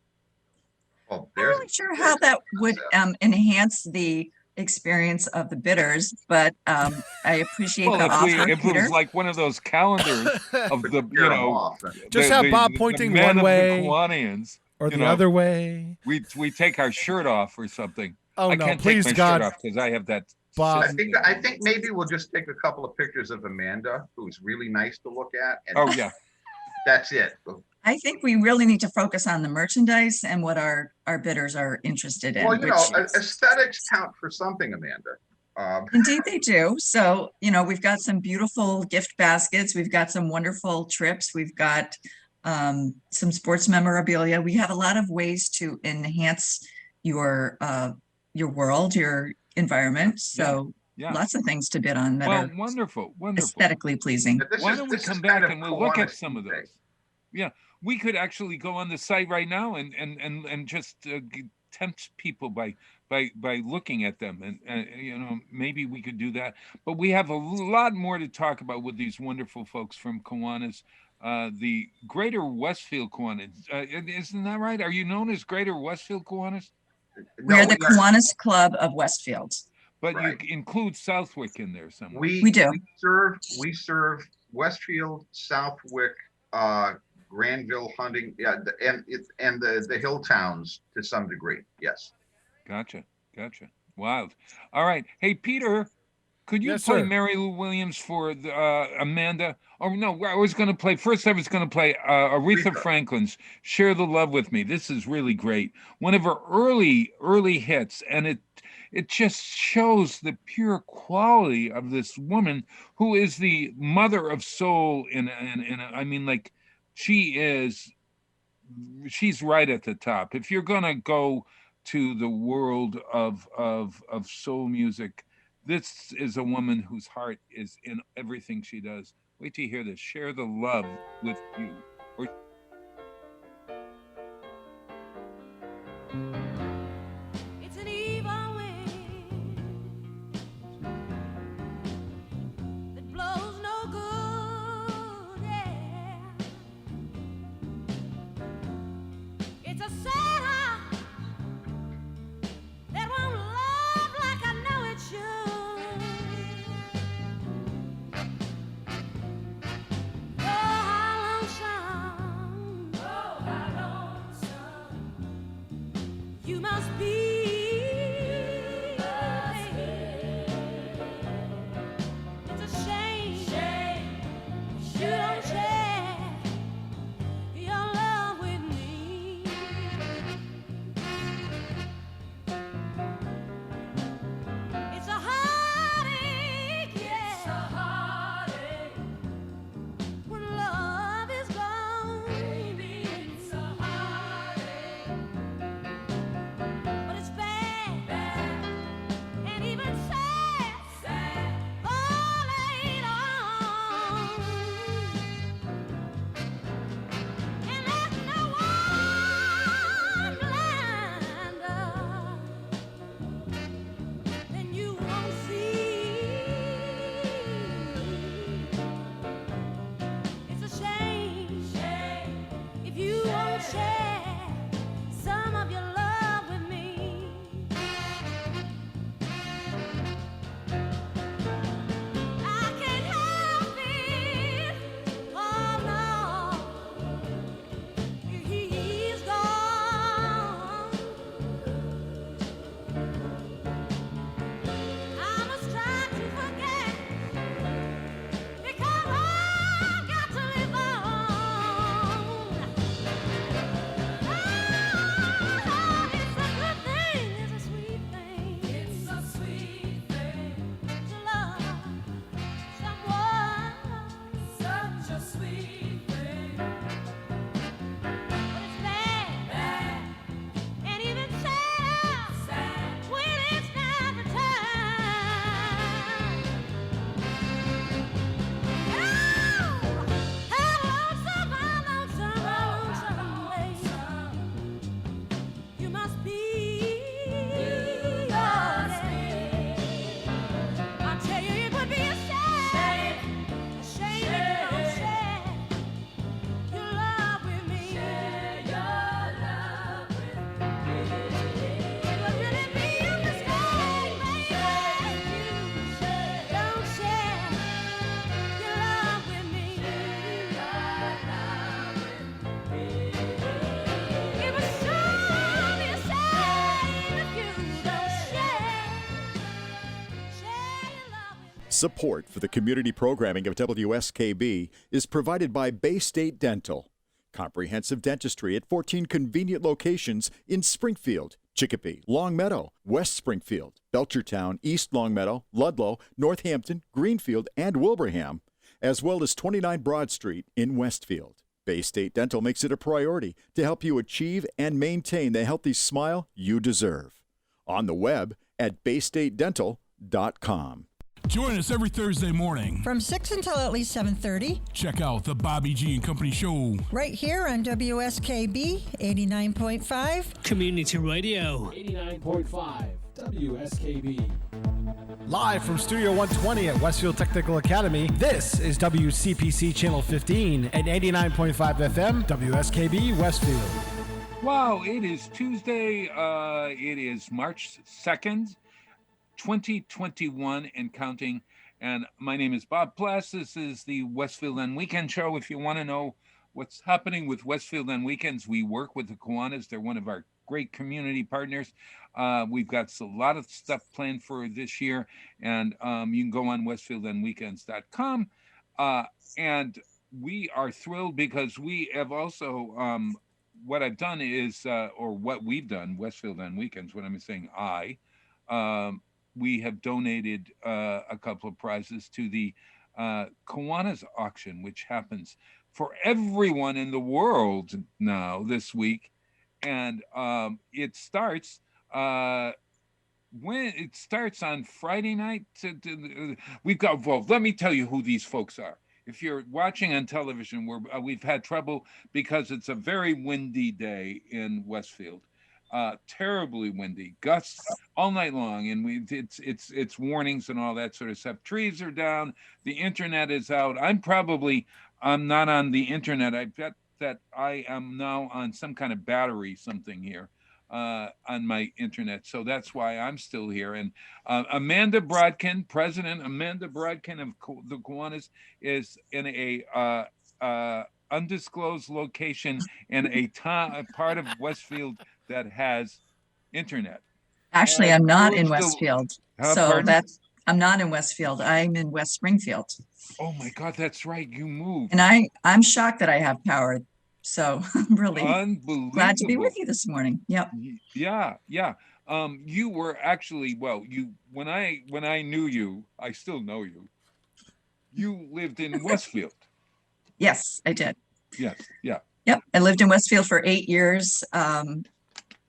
Well, I'm not really sure how that would enhance the experience of the bidders, but I appreciate the offer. If it was like one of those calendars of the, just have Bob pointing one way or the other way. We take our shirt off or something. Oh I no! can't Please, take my God, shirt off because I have that. Bob, I think maybe we'll just take a couple of pictures of Amanda, who's really nice to look at. And that's it. I think we really need to focus on the merchandise and what our bidders are interested in. Well, aesthetics count for something, Amanda. Indeed they do. So, we've got some beautiful gift baskets. We've got some wonderful trips. We've got some sports memorabilia. We have a lot of ways to enhance your world, your environment. So lots of things to bid on that are wonderful, aesthetically pleasing. Why don't we come back and we'll look at some of those? Yeah, we could actually go on the site right now and just tempt people by looking at them, and maybe we could do that. But we have a lot more to talk about with these wonderful folks from Kiwanis, the Greater Westfield Kiwanis. Isn't that right? Are you known as Greater Westfield Kiwanis? We're the Kiwanis Club of Westfield. But you include Southwick in there somewhere. We do. We serve Westfield, Southwick, Granville, Hunting, and the hill towns to some degree. Yes. Gotcha. Wild. All right. Hey, Peter, could you play Mary Lou Williams for Amanda? Oh no, I was going to play Aretha Franklin's "Share the Love with Me." This is really great. One of her early hits, and it just shows the pure quality of this woman who is the mother of soul. She's right at the top. If you're gonna go to the world of soul music, this is a woman whose heart is in everything she does. Wait till you hear this. Share the love with you. Support for the community programming of WSKB is provided by Bay State Dental. Comprehensive dentistry at 14 convenient locations in Springfield, Chicopee, Longmeadow, West Springfield, Belchertown, East Longmeadow, Ludlow, Northampton, Greenfield, and Wilbraham, as well as 29 Broad Street in Westfield. Bay State Dental makes it a priority to help you achieve and maintain the healthy smile you deserve. On the web at baystatedental.com. Join us every Thursday morning from 6 until at least 7:30. Check out the Bobby G and Company Show right here on WSKB 89.5 Community Radio. 89.5 WSKB. Live from Studio 120 at Westfield Technical Academy, this is WCPC Channel 15 at 89.5 FM, WSKB Westfield. Wow, it is Tuesday. It is March 2nd. 2021 and counting. And my name is Bob Plass. This is the Westfield on Weekend Show. If you want to know what's happening with Westfield on Weekends, we work with the Kiwanis. They're one of our great community partners. We've got a lot of stuff planned for this year, and you can go on westfieldonweekends.com. And we are thrilled because we have also, what I've done is, or what we've done, Westfield on Weekends, when I'm saying we have donated a couple of prizes to the Kiwanis auction, which happens for everyone in the world now this week. And it starts when it starts on Friday night. We've got, well, let me tell you who these folks are. If you're watching on television, we've had trouble because it's a very windy day in Westfield. Terribly windy, gusts all night long, and it's warnings and all that sort of stuff. Trees are down, the internet is out. I'm not on the internet. I bet that I am now on some kind of battery something here on my internet, so that's why I'm still here. And Amanda Brodkin, President Amanda Brodkin of the Kiwanis, is in a undisclosed location in a part of Westfield that has internet. Actually, And I'm not in still- Westfield. Pardon? I'm not in Westfield. I'm in West Springfield. Oh my God, that's right. You moved. And I'm shocked that I have power. So I'm really Unbelievable. glad to be with you this morning. Yep. Yeah. You were actually, when I knew you, I still know you. You lived in Westfield. Yes, I did. Yes. Yeah. Yep. I lived in Westfield for 8 years.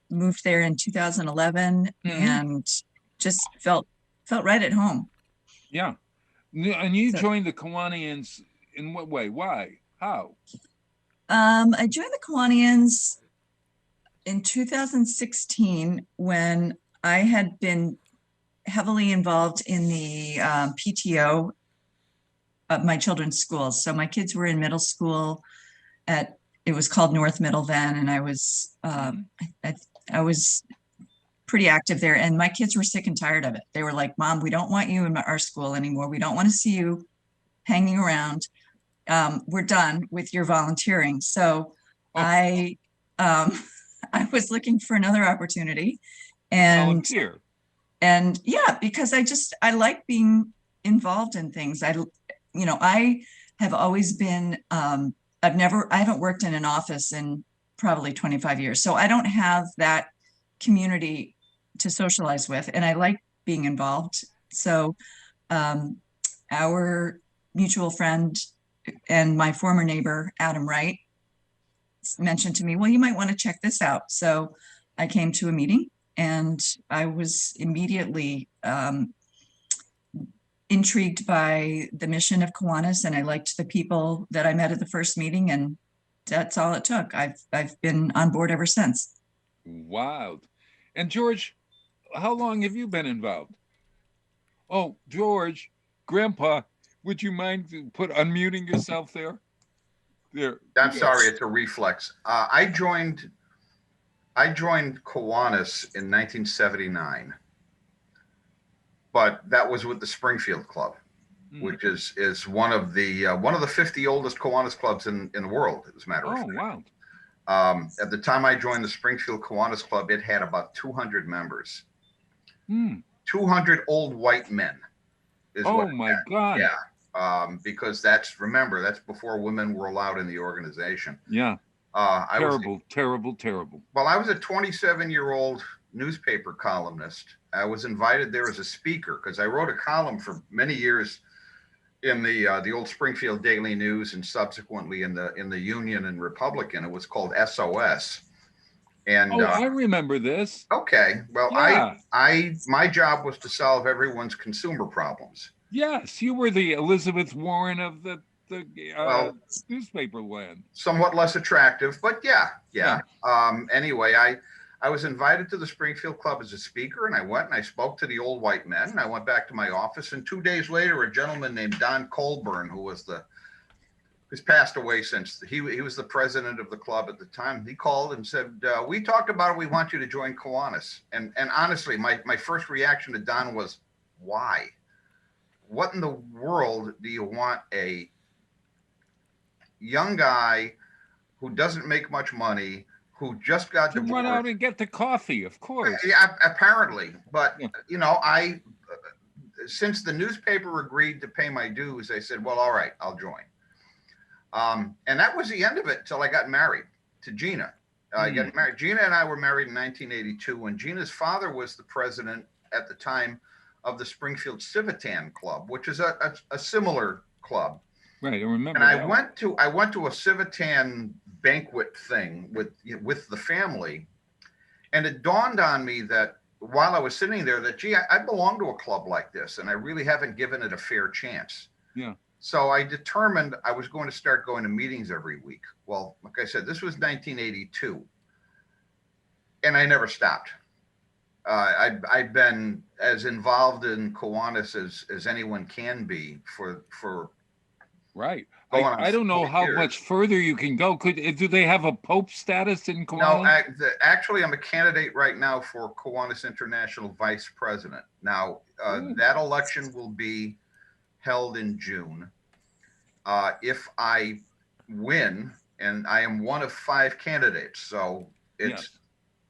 Moved there in 2011 and just felt right at home. Yeah. And you joined the Kiwanians in what way? Why? How? I joined the Kiwanians in 2016 when I had been heavily involved in the PTO of my children's schools. So my kids were in middle school it was called North Middle then, and I was I was pretty active there, and my kids were sick and tired of it. They were like, "Mom, we don't want you in our school anymore. We don't want to see you hanging around. We're done with your volunteering." So I was looking for another opportunity, and volunteer. And yeah, because I like being involved in things. I have always been. I haven't worked in an office in probably 25 years, so I don't have that community to socialize with, and I like being involved. So our mutual friend and my former neighbor, Adam Wright, mentioned to me, well, you might want to check this out. So I came to a meeting, and I was immediately intrigued by the mission of Kiwanis, and I liked the people that I met at the first meeting, and that's all it took. I've been on board ever since. Wow. And George, how long have you been involved? Oh, George, Grandpa, would you mind unmuting yourself there? There. I'm sorry, it's a reflex. I joined Kiwanis in 1979. But that was with the Springfield Club, which is one of the 50 oldest Kiwanis clubs in the world, as a matter of fact. Wow. At the time I joined the Springfield Kiwanis Club, it had about 200 members. 200 old white men. is Oh what my God. Yeah. Because that's before women were allowed in the organization. Yeah. Terrible. Well, I was a 27-year-old newspaper columnist. I was invited there as a speaker because I wrote a column for many years in the old Springfield Daily News and subsequently in the Union and Republican. It was called SOS. And I remember this. Okay. Well, Yeah. my job was to solve everyone's consumer problems. Yes, you were the Elizabeth Warren of the newspaper land. Somewhat less attractive, but yeah. Anyway, I was invited to the Springfield Club as a speaker, and I went and I spoke to the old white men, and I went back to my office, and 2 days later, a gentleman named Don Colburn, who's passed away since, he was the president of the club at the time. He called and said, we talked about it, we want you to join Kiwanis. And honestly, my first reaction to Don was, why? What in the world do you want a young guy who doesn't make much money, who just got to run out and get the coffee, of course. Yeah, apparently. But, since the newspaper agreed to pay my dues, I said, well, all right, I'll join. And that was the end of it until I got married to Gina. Gina and I were married in 1982, and Gina's father was the president at the time of the Springfield Civitan Club, which is a similar club. Right, I remember. And I went to a Civitan banquet thing with the family, and it dawned on me that while I was sitting there that, gee, I belong to a club like this, and I really haven't given it a fair chance. Yeah. So I determined I was going to start going to meetings every week. Well, like I said, this was 1982, and I never stopped. I've been as involved in Kiwanis as anyone can be for right. I don't know how much further you can go. Do they have a Pope status in Kiwanis? No, actually, I'm a candidate right now for Kiwanis International Vice President. Now, that election will be held in June. If I win, and I am one of 5 candidates, so it's. Yes.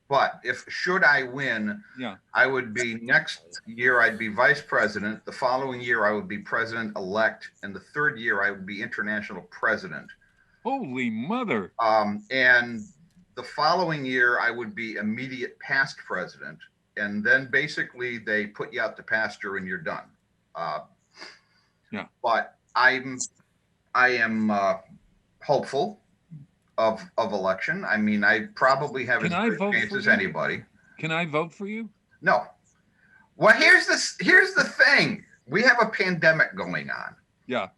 But should I win, I would be next year, I'd be vice president. The following year, I would be president elect. And the third year, I would be international president. Holy mother. And the following year, I would be immediate past president. And then basically they put you out to pasture and you're done. But I am hopeful of election. I mean, I probably have as good a chance as anybody. Can I vote for you? No. Well, here's the thing. We have a pandemic going on. Yeah.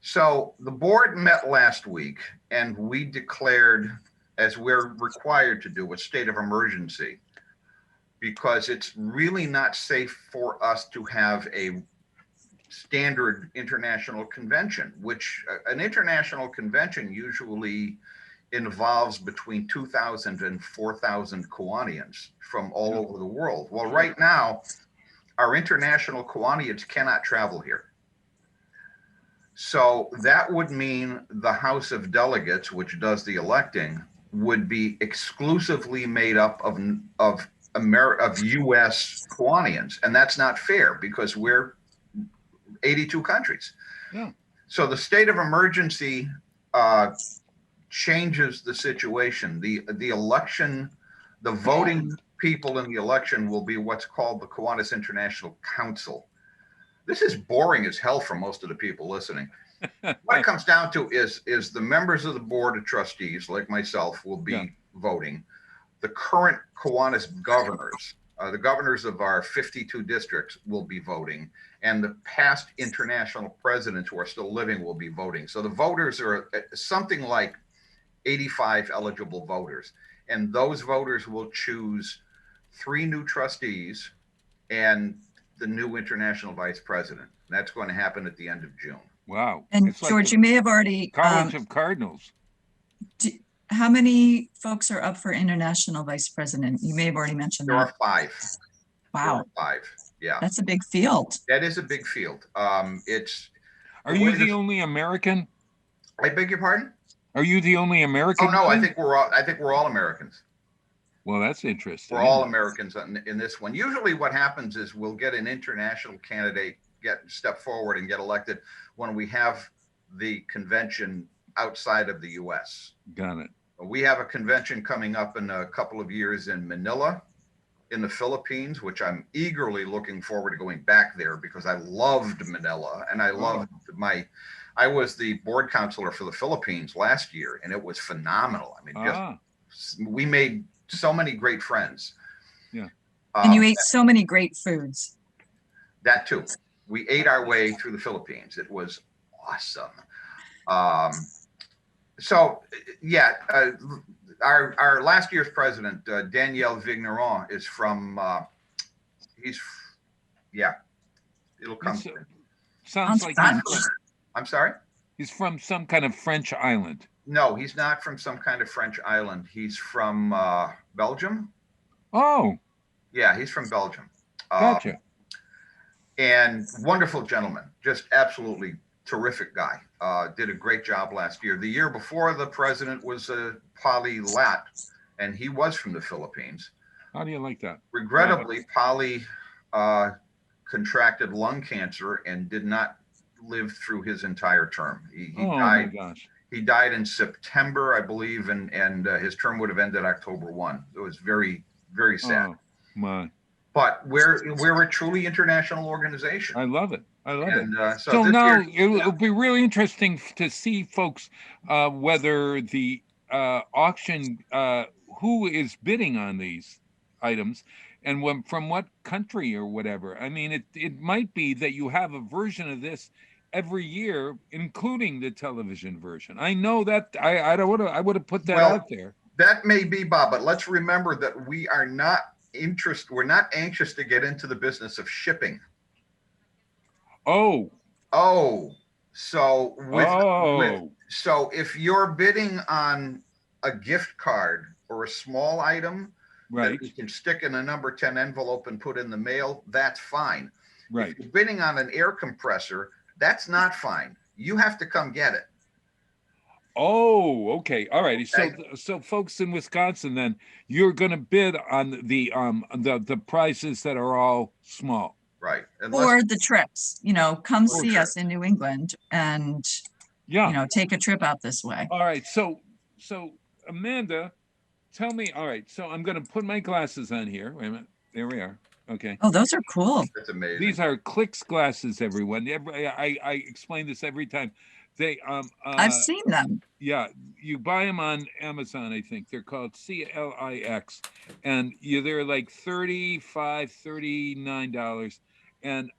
So the board met last week and we declared, as we're required to do, a state of emergency because it's really not safe for us to have a standard international convention, which an international convention usually involves between 2,000 and 4,000 Kiwanians from all over the world. Well, right now, our international Kiwanians cannot travel here. So that would mean the House of Delegates, which does the electing, would be exclusively made up of U.S. Kiwanians. And that's not fair because we're 82 countries. Yeah. So the state of emergency changes the situation. The election, the voting people in the election will be what's called the Kiwanis International Council. This is boring as hell for most of the people listening. What it comes down to is the members of the board of trustees, like myself, will be voting. The current Kiwanis governors, the governors of our 52 districts will be voting, and the past international presidents who are still living will be voting. So the voters are something like 85 eligible voters, and those voters will choose 3 new trustees and the new international vice president. That's going to happen at the end of June. Wow. And it's George, like you may have already College of Cardinals. How many folks are up for international vice president? You may have already mentioned There that. are 5. Wow. There are 5. Yeah. That's a big field. That is a big field. Are you the only American? I beg your pardon? Are you the only American? Oh no, I think we're all Americans. Well, that's interesting. We're all Americans in this one. Usually what happens is we'll get an international candidate step forward and get elected when we have the convention outside of the U.S. Got it. We have a convention coming up in a couple of years in Manila, in the Philippines, which I'm eagerly looking forward to going back there because I loved Manila and I loved I was the board counselor for the Philippines last year and it was phenomenal. I mean, we made so many great friends. Yeah. And you ate so many great foods. That too. We ate our way through the Philippines. It was awesome. Our last year's president, Danielle Vigneron, is from, it'll come. Sounds like I'm sorry? He's from some kind of French island. No, he's not from some kind of French island. He's from Belgium. Oh. Yeah, he's from Belgium. Gotcha. And wonderful gentleman, just absolutely terrific guy. Did a great job last year. The year before the president was Polly Lat, and he was from the Philippines. How do you like that? Regrettably, Polly contracted lung cancer and did not live through his entire term. He died. My gosh. He died in September, I believe, and his term would have ended October 1. It was very, very sad. Oh, my. But we're a truly international organization. I love it. I love it. So now it'll be really interesting to see, folks, whether the auction, who is bidding on these items and from what country or whatever. I mean, it might be that you have a version of this every year, including the television version. I know that I would have put that out there. That may be, Bob, but let's remember that we're not anxious to get into the business of shipping. So if you're bidding on a gift card or a small item that you can stick in a number 10 envelope and put in the mail, that's fine. Right. If you're bidding on an air compressor, that's not fine. You have to come get it. Oh, okay. All righty. So folks in Wisconsin, then you're going to bid on the prices that are all small. Right. Or the trips, come see us in New England and, take a trip out this way. All right. So Amanda, tell me, all right. So I'm going to put my glasses on here. Wait a minute. There we are. Okay. Oh, those are cool. That's amazing. These are Clicks glasses, everyone. I explain this every time. I've seen them. Yeah, you buy them on Amazon, I think. They're called CLIX. And they're like $35, $39. And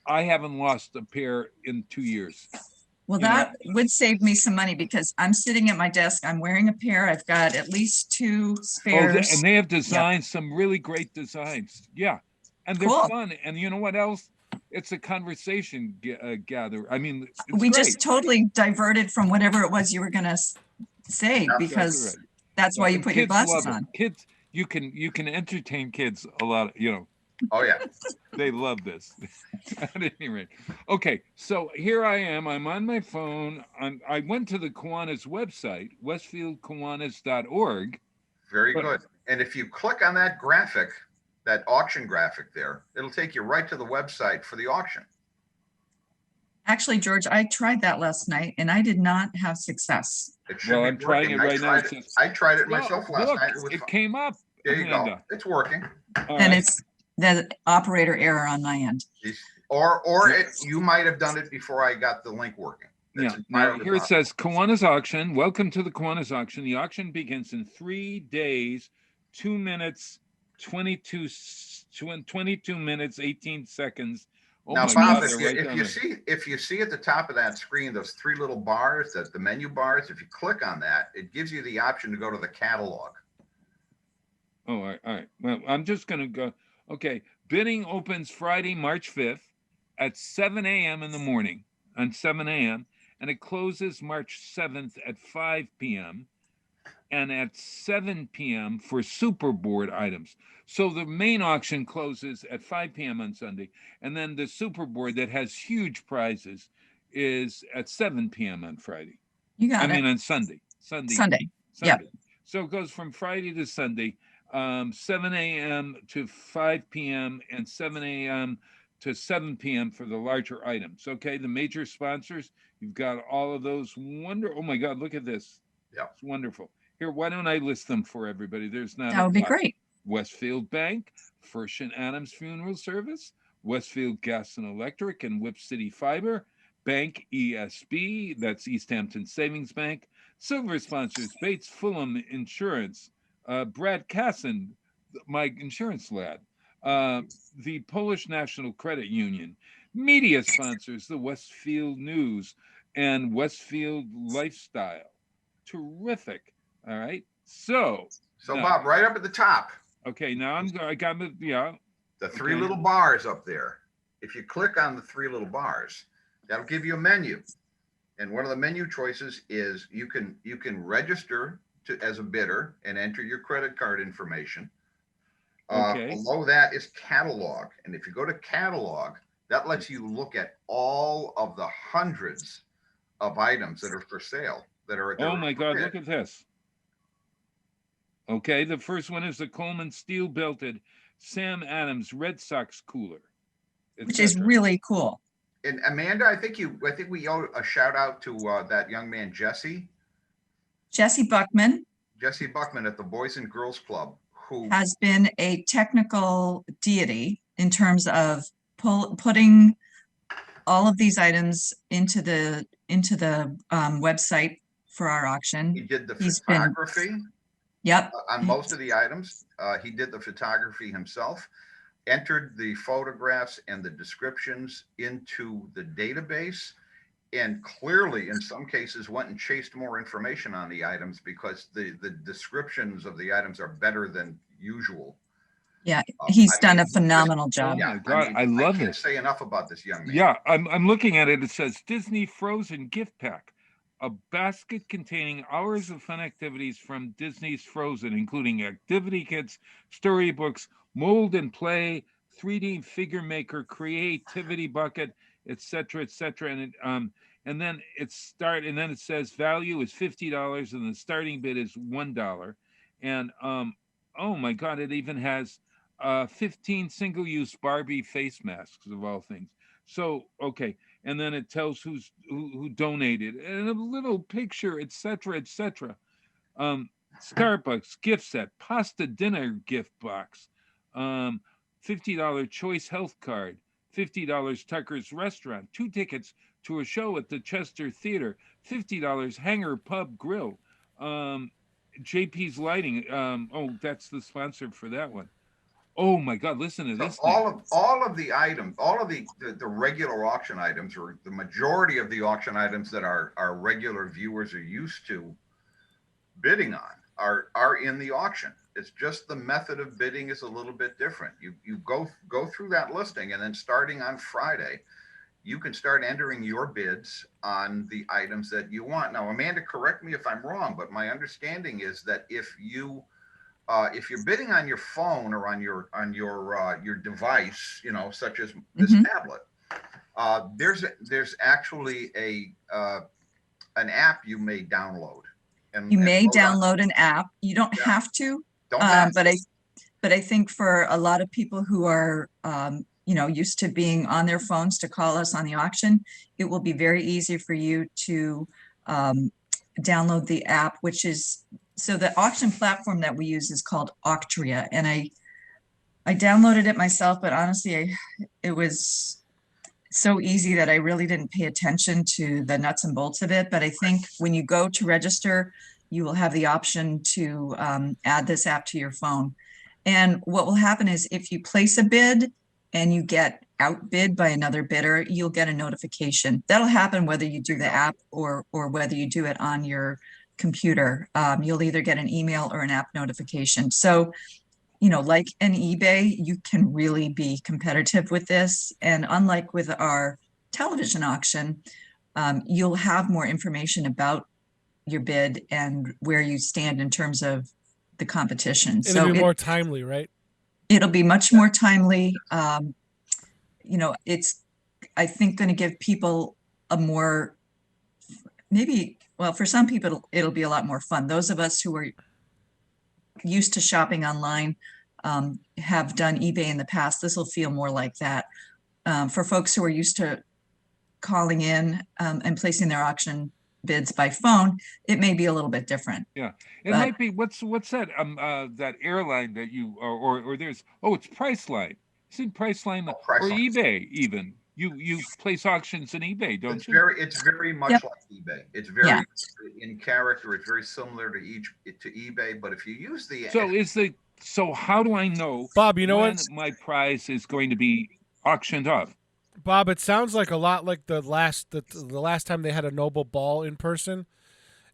I haven't lost a pair in 2 years. Well, that would save me some money because I'm sitting at my desk. I'm wearing a pair. I've got at least 2 spares. And they have designed some really great designs. Yeah. And they're fun. And you know what else? It's a conversation gather. I mean, we just totally diverted from whatever it was you were going to say because that's why you put your glasses on. Kids, you can entertain kids a lot. Oh yeah, they love this. At any rate, okay. So here I am. I'm on my phone. I went to the Kiwanis website, westfieldkiwanis.org. Very good. And if you click on that graphic, that auction graphic there, it'll take you right to the website for the auction. Actually, George, I tried that last night and I did not have success. I'm trying it right now. I tried it myself last night. It came up. There you go. It's working. And it's the operator error on my end. You might have done it before I got the link working. Now, here it says Kiwanis auction. Welcome to the Kiwanis auction. The auction begins in 3 days, 2 minutes, 22 minutes, 18 seconds. Now, Bob, if you see at the top of that screen those 3 little bars, the menu bars, if you click on that, it gives you the option to go to the catalog. Oh, all right. Well, I'm just going to go. Okay. Bidding opens Friday, March 5th at 7 a.m. in the morning on 7 a.m. and it closes March 7th at 5 p.m. and at 7 p.m. for super board items. So the main auction closes at 5 p.m. on Sunday, and then the super board that has huge prizes is at 7 p.m. on Friday. You got it. I mean on Sunday. Sunday. Yeah. So it goes from Friday to Sunday, 7 a.m. to 5 p.m. and 7 a.m. to 7 p.m. for the larger items. Okay, the major sponsors, you've got all of those oh my God, look at this. Yeah. It's wonderful. Here, why don't I list them for everybody? There's not That would be great. Westfield Bank, First and Adams Funeral Service, Westfield Gas and Electric and Whip City Fiber, Bank ESB, that's East Hampton Savings Bank, silver sponsors, Bates Fulham Insurance, Brad Casson, my insurance lad, the Polish National Credit Union, media sponsors, the Westfield News and Westfield Lifestyle. Terrific. All right. So now, Bob, right up at the top. Okay, now I got the the three little bars up there. If you click on the three little bars, that'll give you a menu. And one of the menu choices is you can register as a bidder and enter your credit card information. Below that is catalog. And if you go to catalog, that lets you look at all of the hundreds of items that are for sale that are. Oh my God, look at this. Okay, the first one is the Coleman steel belted Sam Adams Red Sox cooler, which is really cool. And Amanda, I think we owe a shout out to that young man, Jesse Buckman at the Boys and Girls Club, who has been a technical deity in terms of putting all of these items into the website for our auction. He did the photography. Yep. On most of the items, he did the photography himself, entered the photographs and the descriptions into the database, and clearly, in some cases, went and chased more information on the items because the descriptions of the items are better than usual. Yeah, he's done a phenomenal job. Oh my God, I love I can't this. say enough about this young man. Yeah, I'm looking at it. It says Disney Frozen gift pack. A basket containing hours of fun activities from Disney's Frozen, including activity kits, storybooks, mold and play, 3D figure maker, creativity bucket, etc., etc. And then it says value is $50 and the starting bid is $1. And oh my God, it even has 15 single-use Barbie face masks of all things. So okay. And then it tells who donated and a little picture, etc., etc. Starbucks gift set, pasta dinner gift box, $50 Choice Health card, $50 Tucker's Restaurant, 2 tickets to a show at the Chester Theater, $50 Hanger Pub Grill, JP's Lighting. That's the sponsor for that one. Oh my God! Listen to this. All of the items, all of the regular auction items, or the majority of the auction items that our regular viewers are used to bidding on, are in the auction. It's just the method of bidding is a little bit different. You go through that listing, and then starting on Friday, you can start entering your bids on the items that you want. Now, Amanda, correct me if I'm wrong, but my understanding is that if you're bidding on your phone or on your device, such as this tablet, there's actually an app you may download. You may download an app. You don't have to. But I think for a lot of people who are used to being on their phones to call us on the auction, it will be very easy for you to download the app, which is. So the auction platform that we use is called Octria, and I downloaded it myself, but honestly, it was so easy that I really didn't pay attention to the nuts and bolts of it. But I think when you go to register, you will have the option to add this app to your phone. And what will happen is if you place a bid and you get outbid by another bidder, you'll get a notification. That'll happen whether you do the app or whether you do it on your computer. You'll either get an email or an app notification. So, like an eBay, you can really be competitive with this. And unlike with our television auction, you'll have more information about your bid and where you stand in terms of the competition. It'll be more timely, right? It'll be much more timely. It's, I think, going to give people a more, for some people, it'll be a lot more fun. Those of us who are used to shopping online, have done eBay in the past, this will feel more like that. for folks who are used to calling in and placing their auction bids by phone, it may be a little bit different. Yeah, it But- might be. What's that? That airline that you or there's it's Priceline. Isn't Priceline or Priceline. eBay even? You place auctions in eBay, don't It's you? it's very much Yep. like eBay. It's very in character. It's very similar to eBay. But if you use the So how do I know, Bob, you know when what? my prize is going to be auctioned off? Bob, it sounds like a lot like the last time they had a Noble Ball in person.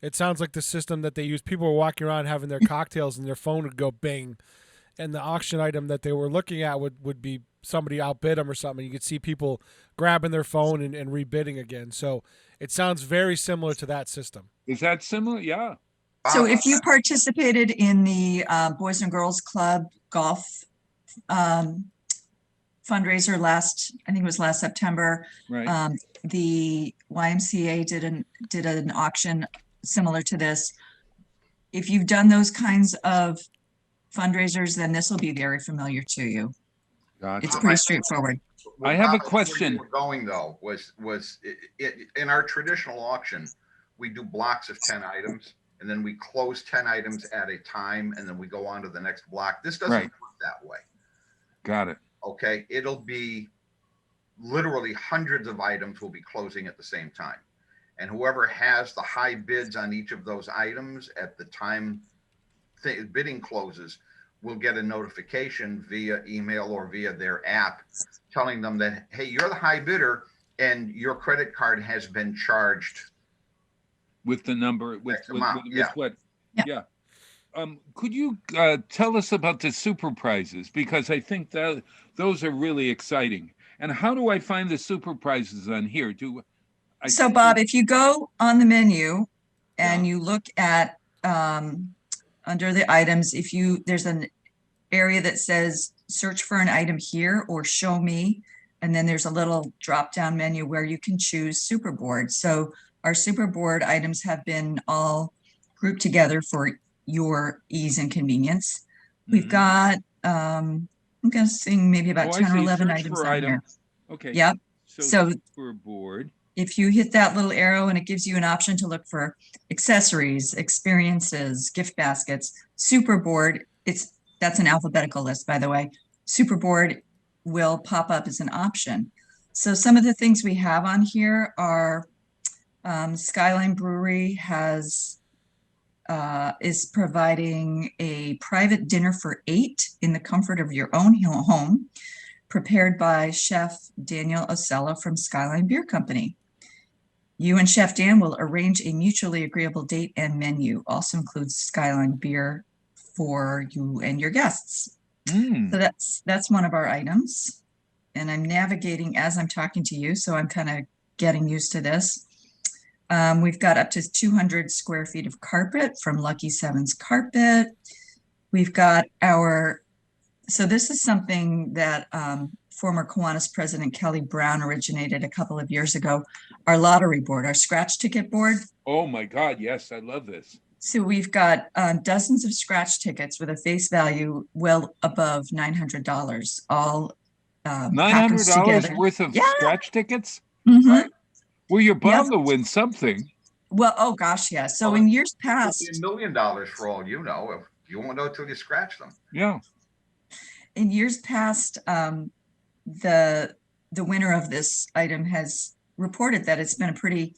It sounds like the system that they used. People were walking around having their cocktails and their phone would go bing, and the auction item that they were looking at would be somebody outbid them or something. You could see people grabbing their phone and rebidding again. So it sounds very similar to that system. Is that similar? Yeah. So if you participated in the Boys and Girls Club golf fundraiser I think it was last September, Right. the YMCA did an auction similar to this. If you've done those kinds of fundraisers, then this will be very familiar to you. Gotcha. It's pretty straightforward. I have a Where question. you were going though was in our traditional auction, we do blocks of 10 items, and then we close 10 items at a time, and then we go on to the next block. This doesn't Right. work that way. Got it. Okay, it'll be literally hundreds of items will be closing at the same time, and whoever has the high bids on each of those items at the time bidding closes will get a notification via email or via their app telling them that, hey, you're the high bidder and your credit card has been charged With the number, with amount, yeah. what? Yeah. Could you tell us about the super prizes? Because I think that those are really exciting. And how do I find the super prizes on here? So Bob, if you go on the menu and you look at under the items, there's an area that says search for an item here or show me, and then there's a little drop down menu where you can choose super board. So our super board items have been all grouped together for your ease and convenience. We've got I'm guessing maybe about 10 or 11 items on here. Okay. Yep. So super board. if you hit that little arrow and it gives you an option to look for accessories, experiences, gift baskets, Superboard, that's an alphabetical list, by the way. Superboard will pop up as an option. So some of the things we have on here are Skyline Brewery is providing a private dinner for 8 in the comfort of your own home, prepared by Chef Daniel Osella from Skyline Beer Company. You and Chef Dan will arrange a mutually agreeable date and menu. Also includes Skyline Beer for you and your guests. So that's one of our items. And I'm navigating as I'm talking to you, so I'm kind of getting used to this. We've got up to 200 square feet of carpet from Lucky Sevens Carpet. We've got so this is something that former Kiwanis President Kelly Brown originated a couple of years ago, our lottery board, our scratch ticket board. Oh my God, yes, I love this. So we've got dozens of scratch tickets with a face value well above $900, all $900 worth of scratch tickets? Mm-hmm. Well, you're bound to win something. Well, oh gosh, yeah. So in years past, $1 million for all you know. If you won't know till you scratch them. Yeah. In years past, the winner of this item has reported that it's been a pretty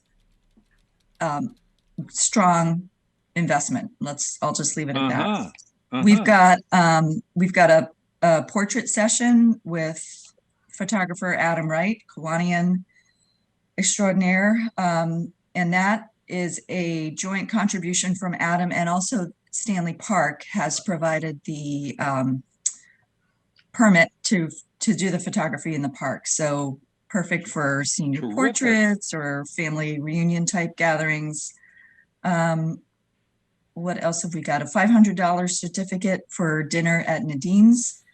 strong investment. I'll just leave it at that. We've got a portrait session with photographer Adam Wright, Kiwanian extraordinaire, and that is a joint contribution from Adam, and also Stanley Park has provided the permit to do the photography in the park. So perfect for senior portraits or family reunion type gatherings. What else have we got? A $500 certificate for dinner at Nadine's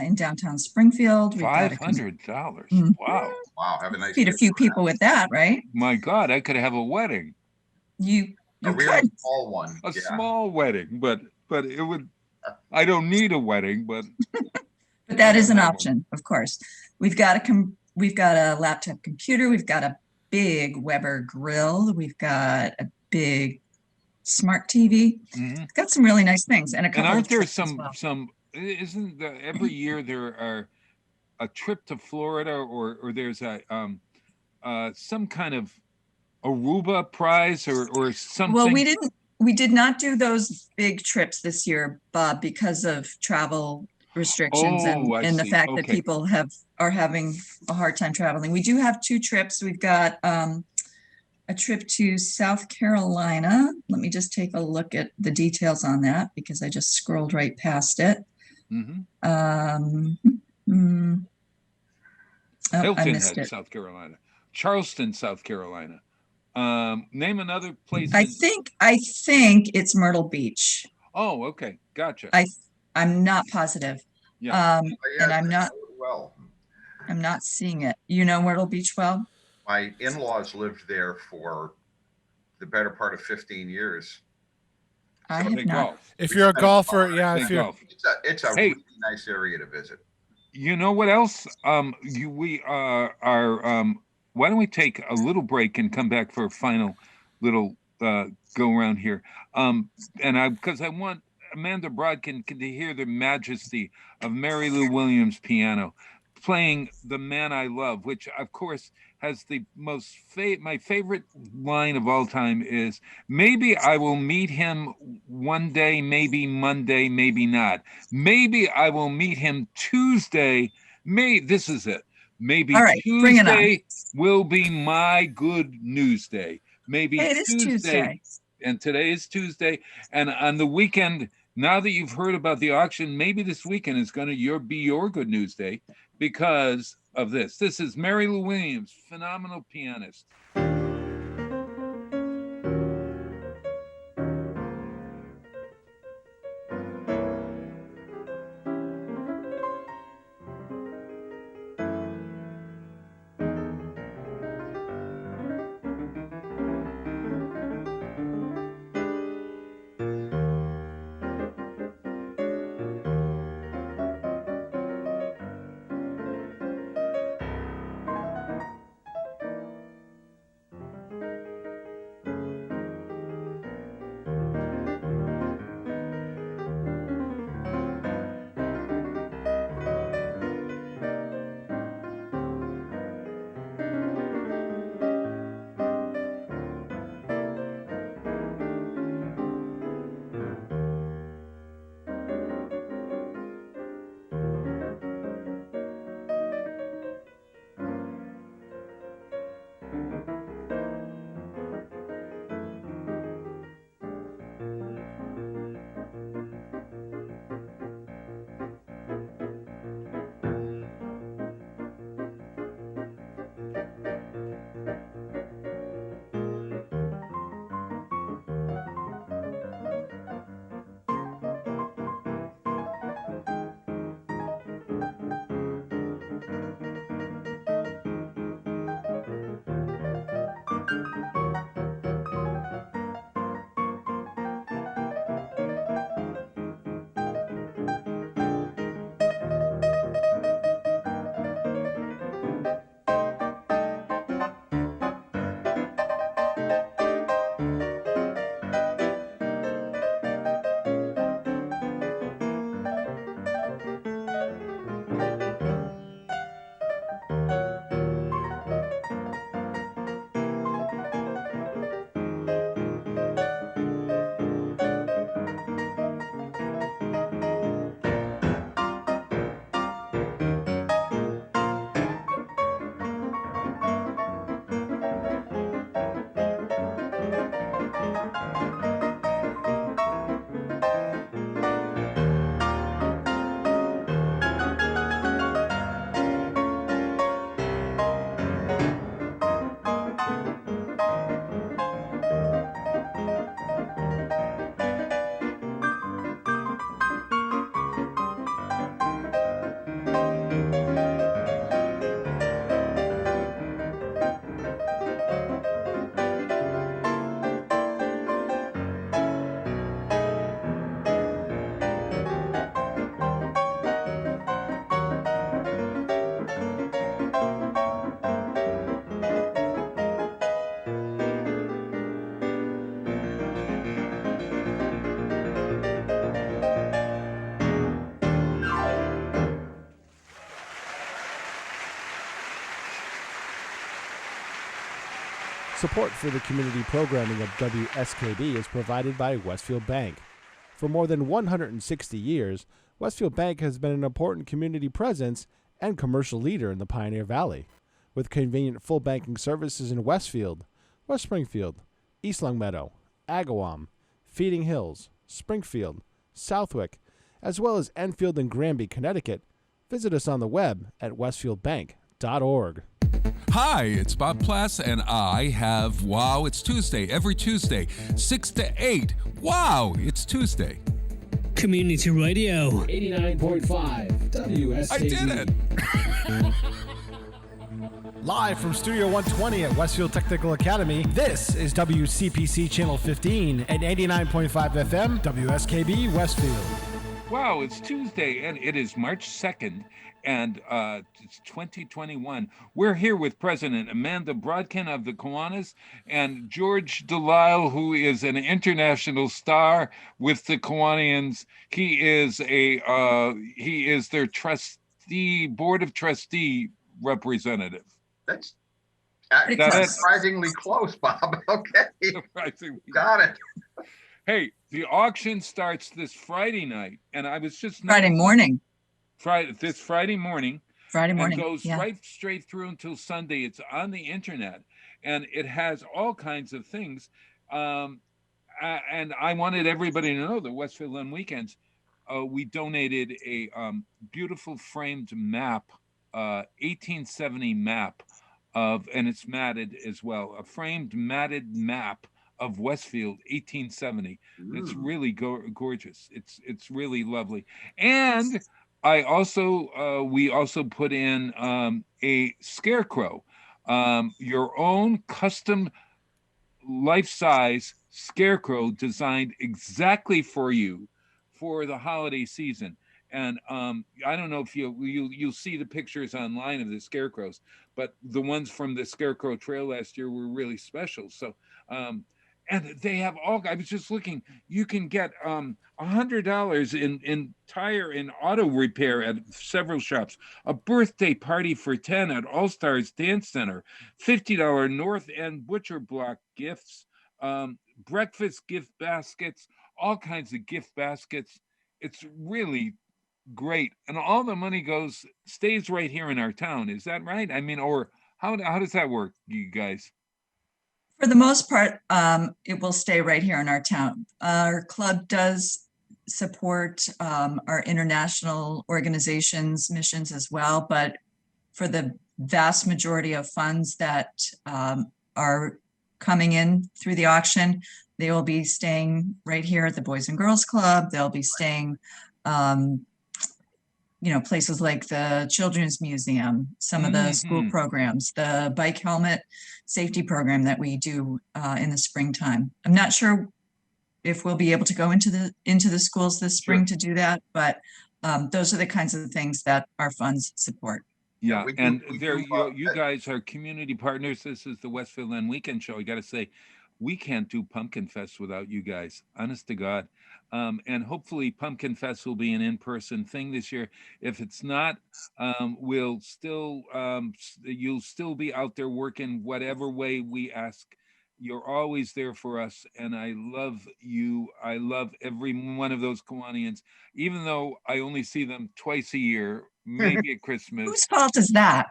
in downtown Springfield. $500. Wow. Wow. Have a nice feed a few people with that, right? My God, I could have a wedding. You really could. Small one. A small wedding, but it would. I don't need a wedding, but. But that is an option, of course. We've got we've got a laptop computer. We've got a big Weber grill. We've got a big smart TV. Mhm. Got some really nice things, and a And couple aren't of there trips as well. isn't every year there are a trip to Florida or there's a some kind of Aruba prize or something? Well, we did not do those big trips this year, Bob, because of travel restrictions Oh, I and the see. fact that Okay. people are having a hard time traveling. We do have 2 trips. We've got a trip to South Carolina. Let me just take a look at the details on that because I just scrolled right past it. I Hilton missed Head, it. South Carolina. Charleston, South Carolina. Name another place. I think it's Myrtle Beach. Oh, okay. Gotcha. I'm not positive. Yeah. And I'm not Well, I'm not seeing it. You know Myrtle Beach well? my in-laws lived there for the better part of 15 years. I have not. If you're a golfer, yeah, They if you're golf. It's a Hey. really nice area to visit. You know what else? We are. Why don't we take a little break and come back for a final little go around here? Because I want Amanda Brodkin to hear the majesty of Mary Lou Williams piano playing "The Man I Love," which of course has the most my favorite line of all time is maybe I will meet him one day, maybe Monday, maybe not. Maybe I will meet him Tuesday. This is it. Maybe All right, bring it on. Tuesday will be my good news day. Maybe Hey, it is Tuesday. and today is Tuesday. And on the weekend, now that you've heard about the auction, maybe this weekend is going to be your good news day because of this. This is Mary Lou Williams, phenomenal pianist. Support for the community programming of WSKB is provided by Westfield Bank. For more than 160 years, Westfield Bank has been an important community presence and commercial leader in the Pioneer Valley, with convenient full banking services in Westfield, West Springfield, East Longmeadow, Agawam, Feeding Hills, Springfield, Southwick, as well as Enfield and Granby, Connecticut. Visit us on the web at westfieldbank.org. Hi, it's Bob Plass, and I have Wow, It's Tuesday, every Tuesday, 6 to 8. Wow, it's Tuesday. Community Radio. 89.5 WSKB. I did it! Live from Studio 120 at Westfield Technical Academy, this is WCPC Channel 15 and 89.5 FM, WSKB Westfield. Wow, it's Tuesday, and it is March 2nd, and it's 2021. We're here with President Amanda Brodkin of the Kiwanis and George Delisle, who is an international star with the Kiwanians. He is their board of trustee representative. That's surprisingly close, Bob. Okay. Surprisingly. Got it. Hey, the auction starts this Friday night, and I was just Friday morning. This Friday morning. And goes right straight through until Sunday. It's on the internet, and it has all kinds of things. And I wanted everybody to know that Westfield on Weekends, we donated a beautiful framed map, 1870 map and it's matted as well, a framed matted map of Westfield 1870. It's really gorgeous. It's really lovely. And I also we also put in a scarecrow, your own custom life-size scarecrow designed exactly for you for the holiday season. And I don't know if you'll see the pictures online of the scarecrows, but the ones from the Scarecrow Trail last year were really special. So, and they have I was just looking, you can get $100 in tire and auto repair at several shops, a birthday party for 10 at All Stars Dance Center, $50 North End Butcher Block gifts, breakfast gift baskets, all kinds of gift baskets. It's really great, and all the money stays right here in our town. Is that right? I mean, or how does that work, you guys? For the most part, it will stay right here in our town. Our club does support our international organizations' missions as well, but for the vast majority of funds that are coming in through the auction, they will be staying right here at the Boys and Girls Club. They'll be staying places like the Children's Museum, some of the school programs, the bike helmet safety program that we do in the springtime. I'm not sure if we'll be able to go into the schools this spring to do that, but those are the kinds of things that our funds support. Yeah, and you guys are community partners. This is the Westfield on Weekend show. I got to say, we can't do Pumpkin Fest without you guys, honest to God. And hopefully Pumpkin Fest will be an in-person thing this year. If it's not, you'll still be out there working whatever way we ask. You're always there for us, and I love you. I love every one of those Kiwanians, even though I only see them twice a year, maybe at Christmas. Whose fault is that?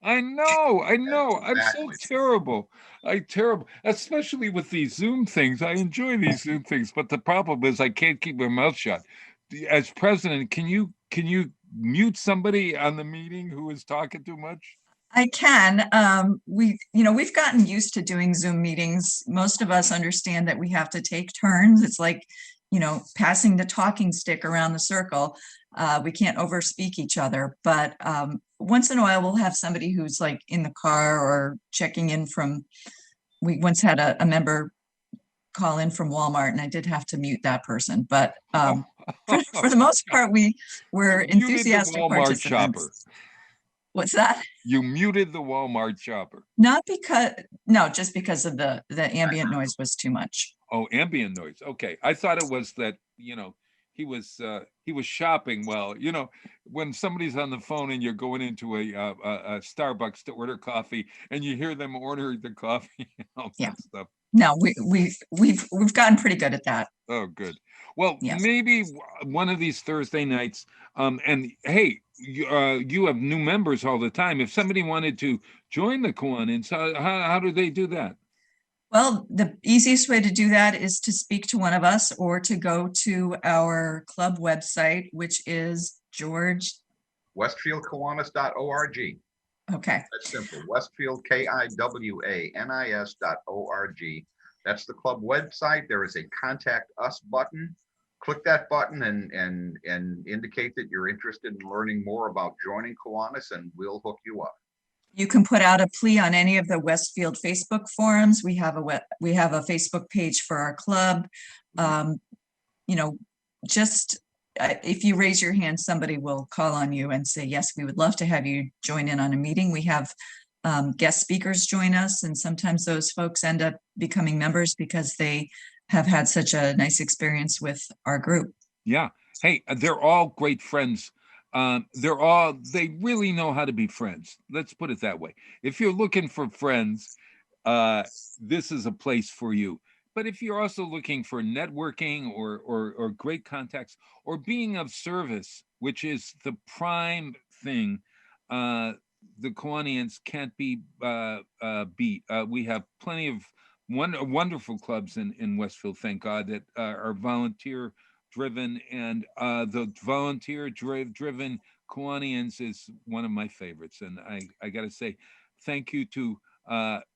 I know. I'm so terrible. Especially with these Zoom things. I enjoy these Zoom things, but the problem is I can't keep my mouth shut. As president, can you mute somebody on the meeting who is talking too much? I can. We've gotten used to doing Zoom meetings. Most of us understand that we have to take turns. It's like, passing the talking stick around the circle. We can't overspeak each other, but once in a while we'll have somebody who's like in the car or checking in we once had a member call in from Walmart, and I did have to mute that person, but for the most part, we're enthusiastic participants. Shopper. What's that? You muted the Walmart shopper. Just because of the ambient noise was too much. Oh, ambient noise. Okay. I thought it was that, he he was shopping well. You know, when somebody's on the phone and you're going into a Starbucks to order coffee, and you hear them order the coffee and all that stuff. No, we've gotten pretty good at that. Oh, good. Well, Yes. maybe one of these Thursday nights. And hey, you have new members all the time. If somebody wanted to join the Kiwanis, how do they do that? Well, the easiest way to do that is to speak to one of us or to go to our club website, which is George. WestfieldKiwanis.org. Okay. That's simple. Westfield, KIWANIS.org. That's the club website. There is a contact us button. Click that button and indicate that you're interested in learning more about joining Kiwanis, and we'll hook you up. You can put out a plea on any of the Westfield Facebook forums. We have a Facebook page for our club. You know, just if you raise your hand, somebody will call on you and say, yes, we would love to have you join in on a meeting. We have guest speakers join us, and sometimes those folks end up becoming members because they have had such a nice experience with our group. Yeah. Hey, they're all great friends. They really know how to be friends. Let's put it that way. If you're looking for friends, this is a place for you. But if you're also looking for networking or great contacts or being of service, which is the prime thing, the Kiwanians can't be beat. We have plenty of wonderful clubs in Westfield, thank God, that are volunteer driven, and the volunteer driven Kiwanians is one of my favorites. And I got to say thank you to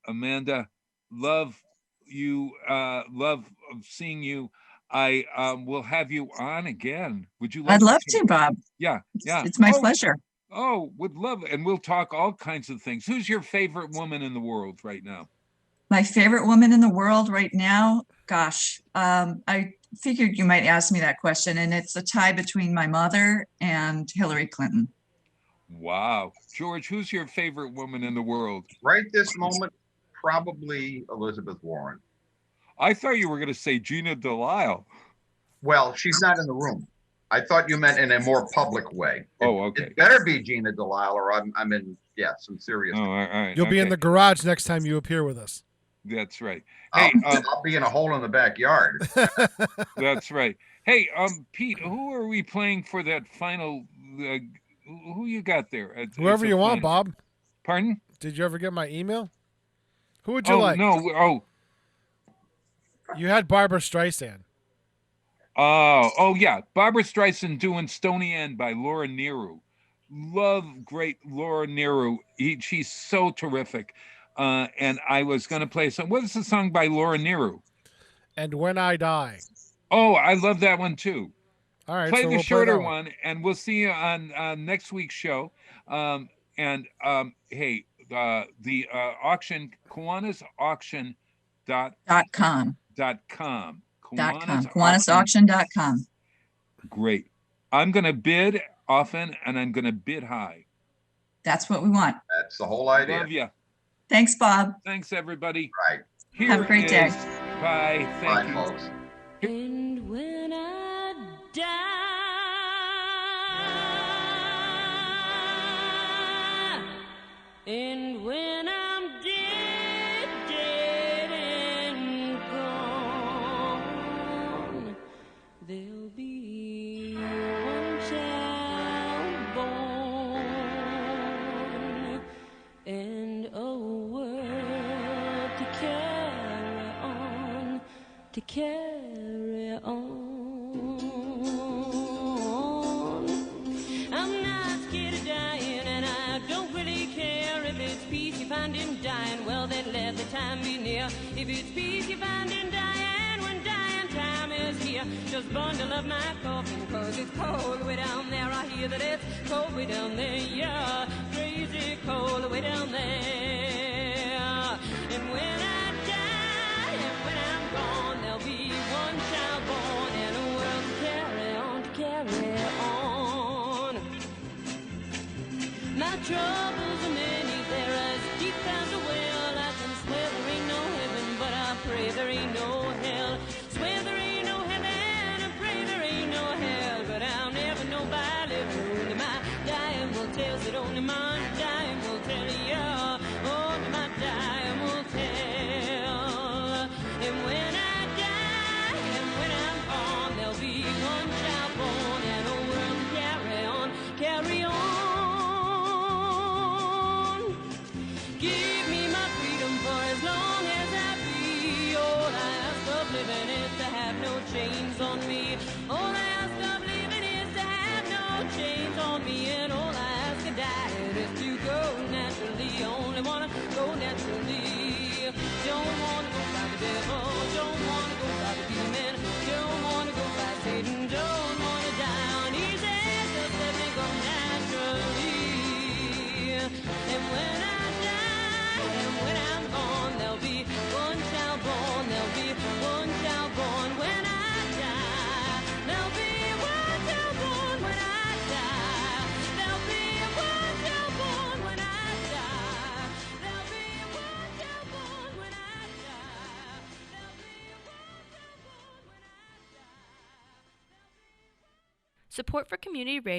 Amanda. Love you, love seeing you. I will have you on again. Would you like I'd love to, Bob. Yeah. It's my pleasure. Oh, would love it. And we'll talk all kinds of things. Who's your favorite woman in the world right now? My favorite woman in the world right now? Gosh, I figured you might ask me that question, and it's a tie between my mother and Hillary Clinton. Wow. George, who's your favorite woman in the world? Right this moment, probably Elizabeth Warren. I thought you were going to say Gina Delisle. Well, she's not in the room. I thought you meant in a more public way. Okay. It better be Gina Delisle, or I'm in some serious. Oh, all right. You'll be in the garage next time you appear with us. That's right. Hey, I'll be in a hole in the backyard. That's right. Hey, Pete, who are we playing for that final? Who you got there? Whoever you want, Bob. Pardon? Did you ever get my email? Who would you like? No. Oh, you had Barbara Streisand. Oh yeah, Barbara Streisand doing Stony End by Laura Nehru. Love great Laura Nehru. She's so terrific. And I was going to play some. What is the song by Laura Nehru? And When I Die. Oh, I love that one too. All right, play so the we'll shorter play one, and we'll see you on next week's show. Hey, the auction, KiwanisAuction.com. KiwanisAuction.com. Great. I'm going to bid often, and I'm going to bid high. That's what we want. That's the whole idea. Love you. Thanks, Bob. Thanks, everybody. Right. Have a great day. Bye. Thank you. Folks. And when I die, and when I'm dead, dead and gone, there'll be one child born and a world to carry on, to carry on. I'm not scared of dying, and I don't really care if it's peace you find in dying. Well, then let the time be near. If it's peace you find in dying, when dying time is here, just bundle up my coffin, 'cause it's cold way down there. I hear that it's cold way down there, yeah, crazy cold way down there. And when I die, and when I'm gone, there'll be one child born and a world to carry on, to carry on. My troubles are many, they're as deep as a well. I can swear there ain't no heaven, but I pray there ain't no hell. Swear there ain't no heaven, I pray there ain't no hell. Support for community radio